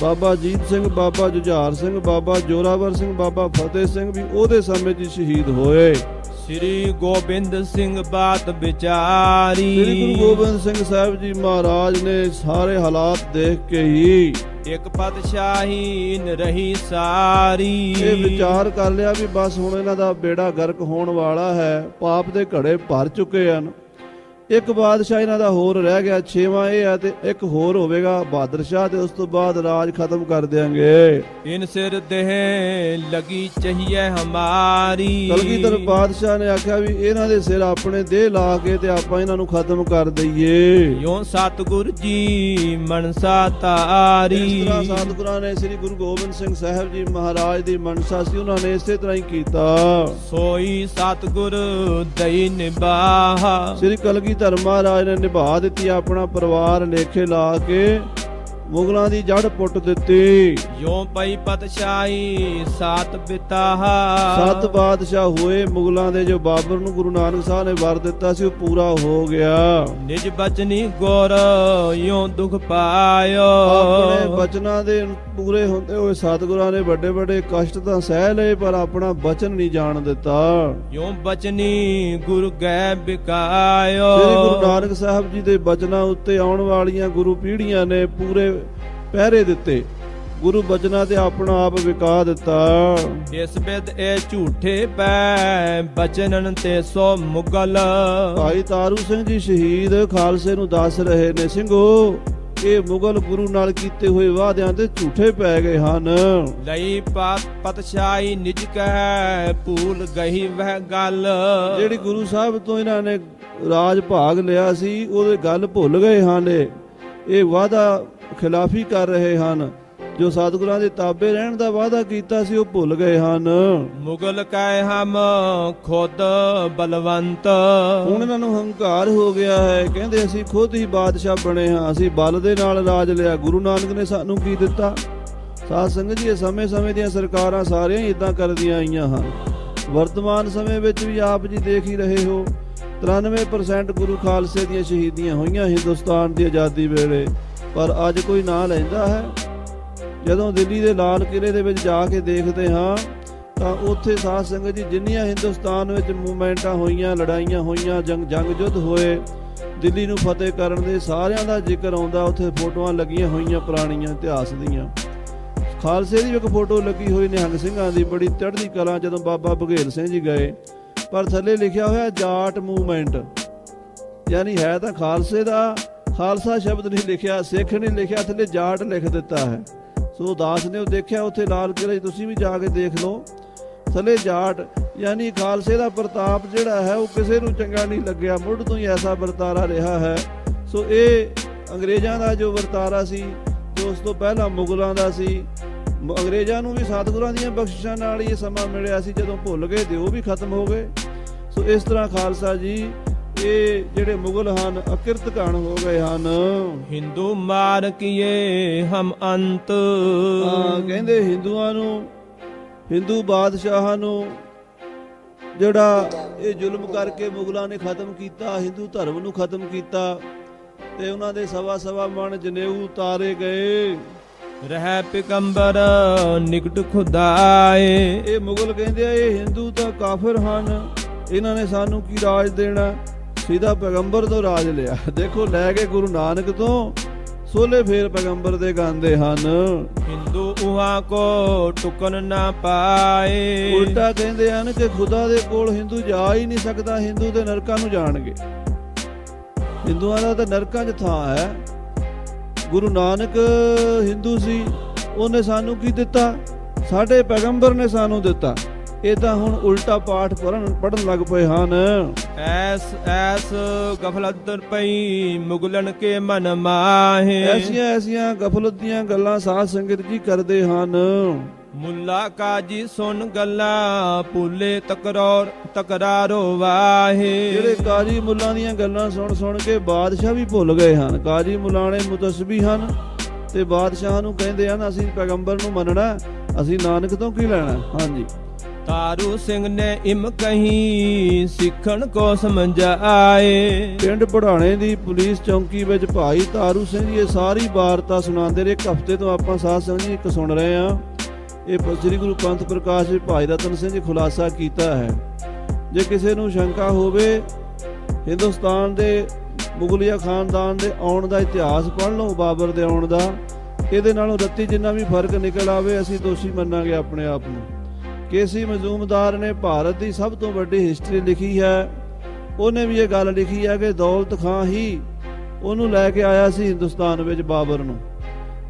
ਬਾਬਾ ਅਜੀਤ ਸਿੰਘ, ਬਾਬਾ ਜੁਝਾਰ ਸਿੰਘ, ਬਾਬਾ ਜੋਰਾਵਰ ਸਿੰਘ, ਬਾਬਾ ਫਤਿਹ ਸਿੰਘ ਵੀ ਉਹਦੇ ਸਮੇਂ 'ਚ ਸ਼ਹੀਦ ਹੋਏ। ਸ੍ਰੀ ਗੋਬਿੰਦ ਸਿੰਘ ਬਾਤ ਵਿਚਾਰੀ। ਸ੍ਰੀ ਗੁਰੂ ਗੋਬਿੰਦ ਸਿੰਘ ਸਾਹਿਬ ਜੀ ਮਹਾਰਾਜ ਨੇ ਸਾਰੇ ਹਾਲਾਤ ਦੇਖ ਕੇ ਹੀ ਇੱਕ ਪਾਤਸ਼ਾਹੀ ਨ ਰਹੀ ਸਾਰੀ। ਇਹ ਵਿਚਾਰ ਕਰ ਲਿਆ ਵੀ ਬਸ ਹੁਣ ਇਹਨਾਂ ਦਾ ਬੇੜਾ ਗਰਕ ਹੋਣ ਵਾਲਾ ਹੈ, ਪਾਪ ਦੇ ਘੜੇ ਭਰ ਚੁੱਕੇ ਹਨ। ਇੱਕ ਬਾਦਸ਼ਾਹ ਇਹਨਾਂ ਦਾ ਹੋਰ ਰਹਿ ਗਿਆ, 6ਵਾਂ ਇਹ ਹੈ, ਤੇ ਇੱਕ ਹੋਰ ਹੋਵੇਗਾ ਬਹਾਦਰ ਸ਼ਾਹ, ਤੇ ਉਸ ਤੋਂ ਬਾਅਦ ਰਾਜ ਖਤਮ ਕਰ ਦਿਆਂਗੇ। ਇਨ ਸਿਰ ਦੇਹ ਲਗੀ ਚਹੀਏ ਹਮਾਰੀ। ਕਲਗੀਧਰ ਬਾਦਸ਼ਾਹ ਨੇ ਆਖਿਆ ਵੀ ਇਹਨਾਂ ਦੇ ਸਿਰ ਆਪਣੇ ਦੇਹ ਲਾ ਕੇ ਤੇ ਆਪਾਂ ਇਹਨਾਂ ਨੂੰ ਖਤਮ ਕਰ ਦਈਏ। ਯੋ ਸਤਿਗੁਰ ਜੀ ਮਨਸਾ ਤਾਰੀ। ਇਸ ਤਰ੍ਹਾਂ ਸਤਿਗੁਰਾਂ ਨੇ ਸ੍ਰੀ ਗੁਰੂ ਗੋਬਿੰਦ ਸਿੰਘ ਸਾਹਿਬ ਜੀ ਮਹਾਰਾਜ ਦੀ ਮਨਸਾ ਸੀ, ਉਹਨਾਂ ਨੇ ਇਸੇ ਤਰ੍ਹਾਂ ਹੀ ਕੀਤਾ। ਸੋਈ ਸਤਿਗੁਰ ਦਈ ਨਿਬਾਹਾ। ਸ੍ਰੀ ਕਲਗੀਧਰ ਮਹਾਰਾਜ ਨੇ ਨਿਭਾ ਦਿੱਤੀ, ਆਪਣਾ ਪਰਿਵਾਰ ਲੇਖੇ ਲਾ ਕੇ ਮੁਗਲਾਂ ਦੀ ਜੜ ਪੁੱਟ ਦਿੱਤੀ। ਯੋ ਪਈ ਪਤਸ਼ਾਹੀ ਸਾਤ ਬਿਤਾਹਾ। 7 ਬਾਦਸ਼ਾਹ ਹੋਏ ਮੁਗਲਾਂ ਦੇ, ਜੋ ਬਾਬਰ ਨੂੰ ਗੁਰੂ ਨਾਨਕ ਸਾਹਿਬ ਨੇ ਵਰ ਦਿੱਤਾ ਸੀ ਉਹ ਪੂਰਾ ਹੋ ਗਿਆ। ਨਿਜ ਬਚਨੀ ਗੁਰ ਯੋ ਦੁਖ ਪਾਇਓ। ਆਪਣੇ ਬਚਨਾਂ ਦੇ ਪੂਰੇ ਹੁੰਦੇ ਹੋਏ ਸਤਿਗੁਰਾਂ ਨੇ ਵੱਡੇ ਵੱਡੇ ਕਸ਼ਟ ਤਾਂ ਸਹਿ ਲਏ, ਪਰ ਆਪਣਾ ਬਚਨ ਨਹੀਂ ਜਾਣ ਦਿੱਤਾ। ਯੋ ਬਚਨੀ ਗੁਰ ਗੈ ਬਿਕਾਇਓ। ਸ੍ਰੀ ਗੁਰੂ ਨਾਨਕ ਸਾਹਿਬ ਜੀ ਦੇ ਬਚਨਾਂ ਉੱਤੇ ਆਉਣ ਵਾਲੀਆਂ ਗੁਰੂ ਪੀੜ੍ਹੀਆਂ ਨੇ ਪੂਰੇ ਪਹਿਰੇ ਦਿੱਤੇ, ਗੁਰੂ ਬਚਨਾਂ ਤੇ ਆਪਣਾ ਆਪ ਵਿਕਾ ਦਿੱਤਾ। ਇਸ ਬਿਦ ਇਹ ਝੂਠੇ ਪੈ ਬਚਨਨ ਤੇ ਸੋ ਮੁਗਲ। ਭਾਈ ਤਾਰੂ ਸਿੰਘ ਜੀ ਸ਼ਹੀਦ ਖਾਲਸੇ ਨੂੰ ਦੱਸ ਰਹੇ ਨੇ, ਸਿੰਘੋ ਇਹ ਮੁਗਲ ਗੁਰੂ ਨਾਲ ਕੀਤੇ ਹੋਏ ਵਾਅਦਿਆਂ ਤੇ ਝੂਠੇ ਪੈ ਗਏ ਹਨ। ਲਈ ਪਤਸ਼ਾਹੀ ਨਿਜ ਕਹਿ ਭੂਲ ਗਈ ਵਹਿ ਗੱਲ। ਜਿਹੜੀ ਗੁਰੂ ਸਾਹਿਬ ਤੋਂ ਇਹਨਾਂ ਨੇ ਰਾਜ ਭਾਗ ਲਿਆ ਸੀ ਉਹਦੇ ਗੱਲ ਭੁੱਲ ਗਏ ਹਨ। ਇਹ ਵਾਅਦਾ ਖਿਲਾਫੀ ਕਰ ਰਹੇ ਹਨ, ਜੋ ਸਤਿਗੁਰਾਂ ਦੇ ਤਾਬੇ ਰਹਿਣ ਦਾ ਵਾਅਦਾ ਕੀਤਾ ਸੀ ਉਹ ਭੁੱਲ ਗਏ ਹਨ। ਮੁਗਲ ਕੈ ਹਮ ਖੁਦ ਬਲਵੰਤ। ਹੁਣ ਇਹਨਾਂ ਨੂੰ ਹੰਕਾਰ ਹੋ ਗਿਆ ਹੈ, ਕਹਿੰਦੇ ਅਸੀਂ ਖੁਦ ਹੀ ਬਾਦਸ਼ਾਹ ਬਣੇ ਹਾਂ, ਅਸੀਂ ਬਲ ਦੇ ਨਾਲ ਰਾਜ ਲਿਆ। ਗੁਰੂ ਨਾਨਕ ਨੇ ਸਾਨੂੰ ਕੀ ਦਿੱਤਾ? ਸਾਧ ਸੰਗਤ ਜੀ, ਇਹ ਸਮੇਂ-ਸਮੇਂ ਦੀਆਂ ਸਰਕਾਰਾਂ ਸਾਰੀਆਂ ਹੀ ਇਦਾਂ ਕਰਦੀਆਂ ਆਈਆਂ ਹਨ। ਵਰਤਮਾਨ ਸਮੇਂ ਵਿੱਚ ਵੀ ਆਪ ਜੀ ਦੇਖ ਹੀ ਰਹੇ ਹੋ, 93% ਗੁਰੂ ਖਾਲਸੇ ਦੀਆਂ ਸ਼ਹੀਦੀਆਂ ਹੋਈਆਂ ਹਿੰਦੁਸਤਾਨ ਦੀ ਆਜ਼ਾਦੀ ਵੇਲੇ, ਪਰ ਅੱਜ ਕੋਈ ਨਾਂ ਲੈਂਦਾ ਹੈ? ਜਦੋਂ ਦਿੱਲੀ ਦੇ ਲਾਲ ਕਿਲੇ ਦੇ ਵਿੱਚ ਜਾ ਕੇ ਦੇਖਦੇ ਹਾਂ ਤਾਂ ਉੱਥੇ ਸਾਧ ਸੰਗਤ ਜੀ ਜਿੰਨੀਆਂ ਹਿੰਦੁਸਤਾਨ ਵਿੱਚ ਮੂਵਮੈਂਟਾਂ ਹੋਈਆਂ, ਲੜਾਈਆਂ ਹੋਈਆਂ, ਜੰਗ ਯੁੱਧ ਹੋਏ, ਦਿੱਲੀ ਨੂੰ ਫਤਿਹ ਕਰਨ ਦੇ ਸਾਰਿਆਂ ਦਾ ਜ਼ਿਕਰ ਆਉਂਦਾ। ਉੱਥੇ ਫੋਟੋਆਂ ਲੱਗੀਆਂ ਹੋਈਆਂ ਪੁਰਾਣੀਆਂ ਇਤਿਹਾਸ ਦੀਆਂ। ਖਾਲਸੇ ਦੀ ਇੱਕ ਫੋਟੋ ਲੱਗੀ ਹੋਈ ਨਿਹੰਗ ਸਿੰਘਾਂ ਦੀ, ਬੜੀ ਚੜ੍ਹਦੀ ਕਲਾ, ਜਦੋਂ ਬਾਬਾ ਬਘੇਲ ਸਿੰਘ ਜੀ ਗਏ, ਪਰ ਥੱਲੇ ਲਿਖਿਆ ਹੋਇਆ ਜਾਟ ਮੂਵਮੈਂਟ, ਯਾਨੀ ਹੈ ਤਾਂ ਖਾਲਸੇ ਦਾ, ਖਾਲਸਾ ਸ਼ਬਦ ਨਹੀਂ ਲਿਖਿਆ, ਸਿੱਖ ਨਹੀਂ ਲਿਖਿਆ, ਥੱਲੇ ਜਾਟ ਲਿਖ ਦਿੱਤਾ ਹੈ। ਸੋ ਦਾਸ ਨੇ ਉਹ ਦੇਖਿਆ ਉੱਥੇ ਲਾਲ ਕਿਲੇ, ਤੁਸੀਂ ਵੀ ਜਾ ਕੇ ਦੇਖ ਲਓ, ਥੱਲੇ ਜਾਟ, ਯਾਨੀ ਖਾਲਸੇ ਦਾ ਪ੍ਰਤਾਪ ਜਿਹੜਾ ਹੈ ਉਹ ਕਿਸੇ ਨੂੰ ਚੰਗਾ ਨਹੀਂ ਲੱਗਿਆ, ਮੁੱਢ ਤੋਂ ਹੀ ਐਸਾ ਵਰਤਾਰਾ ਰਿਹਾ ਹੈ। ਸੋ ਇਹ ਅੰਗਰੇਜ਼ਾਂ ਦਾ ਜੋ ਵਰਤਾਰਾ ਸੀ, ਜੋ ਉਸ ਤੋਂ ਪਹਿਲਾਂ ਮੁਗਲਾਂ ਦਾ ਸੀ, ਅੰਗਰੇਜ਼ਾਂ ਨੂੰ ਵੀ ਸਤਿਗੁਰਾਂ ਦੀਆਂ ਬਖਸ਼ਿਸ਼ਾਂ ਨਾਲ ਹੀ ਇਹ ਸਮਾਂ ਮਿਲਿਆ ਸੀ, ਜਦੋਂ ਭੁੱਲ ਗਏ ਤੇ ਉਹ ਵੀ ਖਤਮ ਹੋ ਗਏ। ਸੋ ਇਸ ਤਰ੍ਹਾਂ ਖਾਲਸਾ ਜੀ ਇਹ ਜਿਹੜੇ ਮੁਗਲ ਹਨ ਅਕਿਰਤ ਘਣ ਹੋ ਗਏ ਹਨ। ਹਿੰਦੂ ਮਾਰ ਕੀਏ ਹਮ ਅੰਤ। ਕਹਿੰਦੇ ਹਿੰਦੂਆਂ ਨੂੰ, ਹਿੰਦੂ ਬਾਦਸ਼ਾਹਾਂ ਨੂੰ ਜਿਹੜਾ ਇਹ ਜ਼ੁਲਮ ਕਰਕੇ ਮੁਗਲਾਂ ਨੇ ਖਤਮ ਕੀਤਾ, ਹਿੰਦੂ ਧਰਮ ਨੂੰ ਖਤਮ ਕੀਤਾ, ਤੇ ਉਹਨਾਂ ਦੇ ਸਵਾ ਮਣ ਜਨੇਊ ਉਤਾਰੇ ਗਏ। ਰਹਿ ਪੈਗੰਬਰ ਨਿਕਟ ਖੁਦਾਏ। ਇਹ ਮੁਗਲ ਕਹਿੰਦੇ ਆ ਇਹ ਹਿੰਦੂ ਤਾਂ ਕਾਫਿਰ ਹਨ, ਇਹਨਾਂ ਨੇ ਸਾਨੂੰ ਕੀ ਰਾਜ ਦੇਣਾ, ਸਿੱਧਾ ਪੈਗੰਬਰ ਤੋਂ ਰਾਜ ਲਿਆ। ਦੇਖੋ ਲੈ ਕੇ ਗੁਰੂ ਨਾਨਕ ਤੋਂ ਸੋਲੇ ਫੇਰ ਪੈਗੰਬਰ ਦੇ ਗਾਉਂਦੇ ਹਨ। ਹਿੰਦੂ ਉਹਾਂ ਕੋ ਟੁਕਨ ਨਾ ਪਾਏ। ਉਲਟਾ ਕਹਿੰਦੇ ਹਨ ਕਿ ਖੁਦਾ ਦੇ ਕੋਲ ਹਿੰਦੂ ਜਾ ਹੀ ਨਹੀਂ ਸਕਦਾ, ਹਿੰਦੂ ਦੇ ਨਰਕਾਂ ਨੂੰ ਜਾਣਗੇ। ਹਿੰਦੂਆਂ ਦਾ ਤਾਂ ਨਰਕਾਂ 'ਚ ਥਾਂ ਹੈ। ਗੁਰੂ ਨਾਨਕ ਹਿੰਦੂ ਸੀ, ਉਹਨੇ ਸਾਨੂੰ ਕੀ ਦਿੱਤਾ? ਸਾਡੇ ਪੈਗੰਬਰ ਨੇ ਸਾਨੂੰ ਦਿੱਤਾ। ਇਹ ਤਾਂ ਹੁਣ ਉਲਟਾ ਪਾਠ ਪੜਨ ਲੱਗ ਪਏ ਹਨ। ਐਸ ਗਫਲਤ ਪਈ ਮੁਗਲਨ ਕੇ ਮਨ ਮਾਹੇ। ਐਸੀਆਂ ਗਫਲਤ ਦੀਆਂ ਗੱਲਾਂ ਸਾਧ ਸੰਗਤ ਜੀ ਕਰਦੇ ਹਨ। ਮੁੱਲਾ ਕਾਜੀ ਸੁਣ ਗੱਲਾਂ ਭੁੱਲੇ ਤਕਰਾਰੋ ਵਾਹੇ। ਜਿਹੜੇ ਕਾਜੀ ਮੁੱਲਾਂ ਦੀਆਂ ਗੱਲਾਂ ਸੁਣ ਕੇ ਬਾਦਸ਼ਾਹ ਵੀ ਭੁੱਲ ਗਏ ਹਨ। ਕਾਜੀ ਮੁਲਾਣੇ ਮੁਤਸਬੀ ਹਨ ਤੇ ਬਾਦਸ਼ਾਹ ਨੂੰ ਕਹਿੰਦੇ ਹਨ ਅਸੀਂ ਪੈਗੰਬਰ ਨੂੰ ਮੰਨਣਾ, ਅਸੀਂ ਨਾਨਕ ਤੋਂ ਕੀ ਲੈਣਾ। ਹਾਂਜੀ, ਤਾਰੂ ਸਿੰਘ ਨੇ ਇਮ ਕਹੀ ਸਿੱਖਣ ਕੋ ਸਮਝਾਏ। ਪਿੰਡ ਪੜਾਣੇ ਦੀ ਪੁਲਿਸ ਚੌਂਕੀ ਵਿੱਚ ਭਾਈ ਤਾਰੂ ਸਿੰਘ ਜੀ ਇਹ ਸਾਰੀ ਵਾਰਤਾ ਸੁਣਾਉਂਦੇ ਰਹੇ। ਇੱਕ ਹਫ਼ਤੇ ਤੋਂ ਆਪਾਂ ਸਾਧ ਸੰਗਤ ਜੀ ਇੱਕ ਸੁਣ ਰਹੇ ਹਾਂ। ਇਹ ਸ੍ਰੀ ਗੁਰੂ ਪੰਥ ਪ੍ਰਕਾਸ਼ ਵਿੱਚ ਭਾਈ ਰਤਨ ਸਿੰਘ ਜੀ ਖੁਲਾਸਾ ਕੀਤਾ ਹੈ। ਜੇ ਕਿਸੇ ਨੂੰ ਸ਼ੰਕਾ ਹੋਵੇ ਹਿੰਦੁਸਤਾਨ ਦੇ ਮੁਗਲਿਆ ਖਾਨਦਾਨ ਦੇ ਆਉਣ ਦਾ ਇਤਿਹਾਸ ਪੜ੍ਹ ਲਓ, ਬਾਬਰ ਦੇ ਆਉਣ ਦਾ, ਇਹਦੇ ਨਾਲੋਂ ਰੱਤੀ ਜਿੰਨਾ ਵੀ ਫਰਕ ਨਿਕਲ ਆਵੇ ਅਸੀਂ ਦੋਸ਼ੀ ਮੰਨਾਂਗੇ ਆਪਣੇ ਆਪ ਨੂੰ। ਕੇਸੀ ਮਜ਼ੂਮਦਾਰ ਨੇ ਭਾਰਤ ਦੀ ਸਭ ਤੋਂ ਵੱਡੀ ਹਿਸਟਰੀ ਲਿਖੀ ਹੈ। ਉਹਨੇ ਵੀ ਇਹ ਗੱਲ ਲਿਖੀ ਹੈ ਕਿ ਦੌਲਤ ਖਾਂ ਹੀ ਉਹਨੂੰ ਲੈ ਕੇ ਆਇਆ ਸੀ ਹਿੰਦੁਸਤਾਨ ਵਿੱਚ ਬਾਬਰ ਨੂੰ,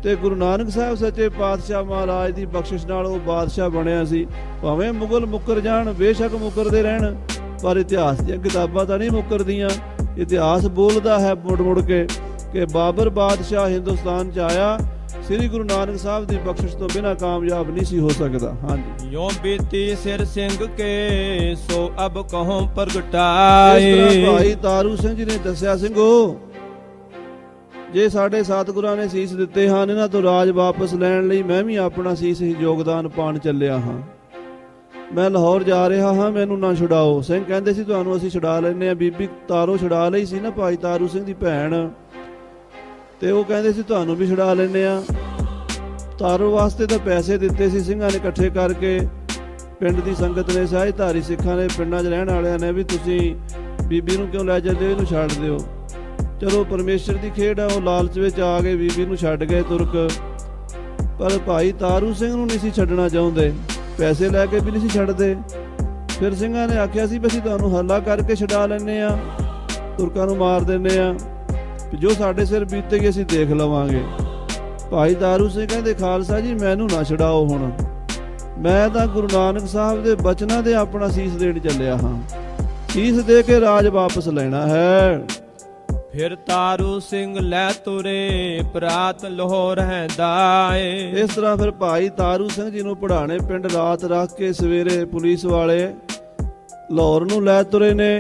ਤੇ ਗੁਰੂ ਨਾਨਕ ਸਾਹਿਬ ਸੱਚੇ ਪਾਤਸ਼ਾਹ ਮਹਾਰਾਜ ਦੀ ਬਖਸ਼ਿਸ਼ ਨਾਲ ਉਹ ਬਾਦਸ਼ਾਹ ਬਣਿਆ ਸੀ। ਭਾਵੇਂ ਮੁਗਲ ਮੁੱਕਰ ਜਾਣ, ਬੇਸ਼ੱਕ ਮੁੱਕਰਦੇ ਰਹਿਣ, ਪਰ ਇਤਿਹਾਸ ਦੀਆਂ ਕਿਤਾਬਾਂ ਤਾਂ ਨਹੀਂ ਮੁੱਕਰਦੀਆਂ। ਇਤਿਹਾਸ ਬੋਲਦਾ ਹੈ ਮੁੜ ਮੁੜ ਕੇ ਕਿ ਬਾਬਰ ਬਾਦਸ਼ਾਹ ਹਿੰਦੁਸਤਾਨ 'ਚ ਆਇਆ, ਸ੍ਰੀ ਗੁਰੂ ਨਾਨਕ ਸਾਹਿਬ ਦੀ ਬਖਸ਼ਿਸ਼ ਤੋਂ ਬਿਨਾਂ ਕਾਮਯਾਬ ਨਹੀਂ ਸੀ ਹੋ ਸਕਦਾ। ਹਾਂਜੀ, ਯੋ ਬੀਤੀ ਸਿਰ ਸਿੰਘ ਕੇ ਸੋ ਅਬ ਕਹੋਂ ਇਸ ਪ੍ਰਗਟਾਏ। ਤਰ੍ਹਾਂ ਭਾਈ ਤਾਰੂ ਸਿੰਘ ਜੀ ਨੇ ਦੱਸਿਆ, ਸਿੰਘੋ ਜੇ ਸਾਡੇ ਸਤਿਗੁਰਾਂ ਨੇ ਸੀਸ ਦਿੱਤੇ ਹਨ, ਇਹਨਾਂ ਤੋਂ ਰਾਜ ਵਾਪਸ ਲੈਣ ਲਈ ਮੈਂ ਵੀ ਆਪਣਾ ਸੀਸ ਹੀ ਯੋਗਦਾਨ ਪਾਉਣ ਚੱਲਿਆ ਹਾਂ। ਮੈਂ ਲਾਹੌਰ ਜਾ ਰਿਹਾ ਹਾਂ, ਮੈਨੂੰ ਨਾ ਛੁਡਾਓ। ਸਿੰਘ ਕਹਿੰਦੇ ਸੀ ਤੁਹਾਨੂੰ ਅਸੀਂ ਛੁਡਾ ਲੈਂਦੇ ਆ। ਬੀਬੀ ਤਾਰੋ ਛੁਡਾ ਲਈ ਸੀ ਨਾ ਭਾਈ ਤਾਰੂ ਸਿੰਘ ਦੀ ਭੈਣ, ਤੇ ਉਹ ਕਹਿੰਦੇ ਸੀ ਤੁਹਾਨੂੰ ਵੀ ਛੁਡਾ ਲੈਂਦੇ ਆ। ਤਾਰੋ ਵਾਸਤੇ ਤਾਂ ਪੈਸੇ ਦਿੱਤੇ ਸੀ ਸਿੰਘਾਂ ਨੇ ਇਕੱਠੇ ਕਰਕੇ, ਪਿੰਡ ਦੀ ਸੰਗਤ ਨੇ, ਸਾਹਿਧਾਰੀ ਸਿੱਖਾਂ ਨੇ, ਪਿੰਡਾਂ 'ਚ ਰਹਿਣ ਵਾਲਿਆਂ ਨੇ ਵੀ ਤੁਸੀਂ ਬੀਬੀ ਨੂੰ ਕਿਉਂ ਲੈ ਜਾਂਦੇ ਹੋ, ਇਹਨੂੰ ਛੱਡ ਦਿਓ। ਚਲੋ ਪਰਮੇਸ਼ਰ ਦੀ ਖੇਡ ਆ, ਉਹ ਲਾਲਚ ਵਿੱਚ ਆ ਕੇ ਬੀਬੀ ਨੂੰ ਛੱਡ ਗਏ ਤੁਰਕ। ਪਰ ਭਾਈ ਤਾਰੂ ਸਿੰਘ ਨੂੰ ਨਹੀਂ ਸੀ ਛੱਡਣਾ ਚਾਹੁੰਦੇ, ਪੈਸੇ ਲੈ ਕੇ ਵੀ ਨਹੀਂ ਸੀ ਛੱਡਦੇ। ਫਿਰ ਸਿੰਘਾਂ ਨੇ ਆਖਿਆ ਸੀ ਵੀ ਅਸੀਂ ਤੁਹਾਨੂੰ ਹੱਲਾ ਕਰਕੇ ਛਡਾ ਲੈਂਦੇ ਆ, ਤੁਰਕਾਂ ਨੂੰ ਮਾਰ ਦਿੰਦੇ ਆ, ਜੋ ਸਾਡੇ ਸਿਰ ਬੀਤੇਗੀ ਅਸੀਂ ਦੇਖ ਲਵਾਂਗੇ। ਭਾਈ ਤਾਰੂ ਸਿੰਘ ਕਹਿੰਦੇ ਖਾਲਸਾ ਜੀ ਮੈਨੂੰ ਨਾ ਛਡਾਓ, ਹੁਣ ਮੈਂ ਤਾਂ ਗੁਰੂ ਨਾਨਕ ਸਾਹਿਬ ਦੇ ਬਚਨਾਂ ਦੇ ਆਪਣਾ ਸੀਸ ਦੇਣ ਚੱਲਿਆ ਹਾਂ, ਸੀਸ ਦੇ ਕੇ ਰਾਜ ਵਾਪਸ ਲੈਣਾ ਹੈ। ਫਿਰ ਤਾਰੂ ਸਿੰਘ ਲੈ ਤੁਰੇ ਪ੍ਰਾਤ ਲਾਹੌਰ ਹੈ ਦਾਏ। ਇਸ ਤਰ੍ਹਾਂ ਫਿਰ ਭਾਈ ਤਾਰੂ ਸਿੰਘ ਜੀ ਨੂੰ ਪੜਾਣੇ ਪਿੰਡ ਰਾਤ ਰੱਖ ਕੇ ਸਵੇਰੇ ਪੁਲਿਸ ਵਾਲੇ ਲਾਹੌਰ ਨੂੰ ਲੈ ਤੁਰੇ ਨੇ।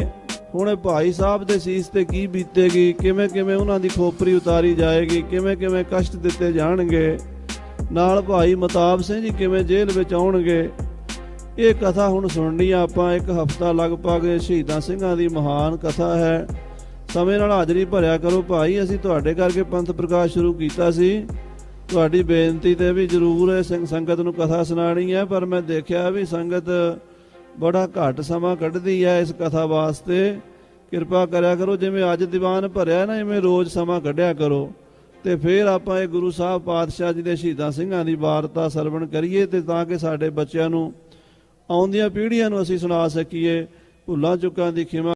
ਹੁਣ ਭਾਈ ਸਾਹਿਬ ਦੇ ਸੀਸ ਤੇ ਕੀ ਬੀਤੇਗੀ, ਕਿਵੇਂ ਕਿਵੇਂ ਉਹਨਾਂ ਦੀ ਖੋਪਰੀ ਉਤਾਰੀ ਜਾਏਗੀ, ਕਿਵੇਂ ਕਿਵੇਂ ਕਸ਼ਟ ਦਿੱਤੇ ਜਾਣਗੇ, ਨਾਲ ਭਾਈ ਮਤਾਬ ਸਿੰਘ ਜੀ ਕਿਵੇਂ ਜੇਲ੍ਹ ਵਿੱਚ ਆਉਣਗੇ, ਇਹ ਕਥਾ ਹੁਣ ਸੁਣਨੀ ਆ ਆਪਾਂ। ਇੱਕ ਹਫ਼ਤਾ ਲਗਭਗ ਸ਼ਹੀਦਾਂ ਸਿੰਘਾਂ ਦੀ ਮਹਾਨ ਕਥਾ ਹੈ। ਸਮੇਂ ਨਾਲ ਹਾਜ਼ਰੀ ਭਰਿਆ ਕਰੋ ਭਾਈ, ਅਸੀਂ ਤੁਹਾਡੇ ਕਰਕੇ ਪੰਥ ਪ੍ਰਕਾਸ਼ ਸ਼ੁਰੂ ਕੀਤਾ ਸੀ, ਤੁਹਾਡੀ ਬੇਨਤੀ ਤੇ ਵੀ ਜ਼ਰੂਰ ਸੰਗਤ ਨੂੰ ਕਥਾ ਸੁਣਾਣੀ ਹੈ। ਪਰ ਮੈਂ ਦੇਖਿਆ ਵੀ ਸੰਗਤ ਬੜਾ ਘੱਟ ਸਮਾਂ ਕੱਢਦੀ ਹੈ ਇਸ ਕਥਾ ਵਾਸਤੇ। ਕਿਰਪਾ ਕਰਿਆ ਕਰੋ, ਜਿਵੇਂ ਅੱਜ ਦੀਵਾਨ ਭਰਿਆ ਨਾ, ਇਵੇਂ ਰੋਜ਼ ਸਮਾਂ ਕੱਢਿਆ ਕਰੋ, ਤੇ ਫਿਰ ਆਪਾਂ ਇਹ ਗੁਰੂ ਸਾਹਿਬ ਪਾਤਸ਼ਾਹ ਜੀ ਦੇ ਸ਼ਹੀਦਾਂ ਸਿੰਘਾਂ ਦੀ ਵਾਰਤਾ ਸਰਵਣ ਕਰੀਏ, ਤੇ ਤਾਂ ਕਿ ਸਾਡੇ ਬੱਚਿਆਂ ਨੂੰ, ਆਉਂਦੀਆਂ ਪੀੜ੍ਹੀਆਂ ਨੂੰ ਅਸੀਂ ਸੁਣਾ ਸਕੀਏ। ਭੁੱਲਾਂ ਚੁੱਕਾਂ ਦੀ ਖਿਮਾ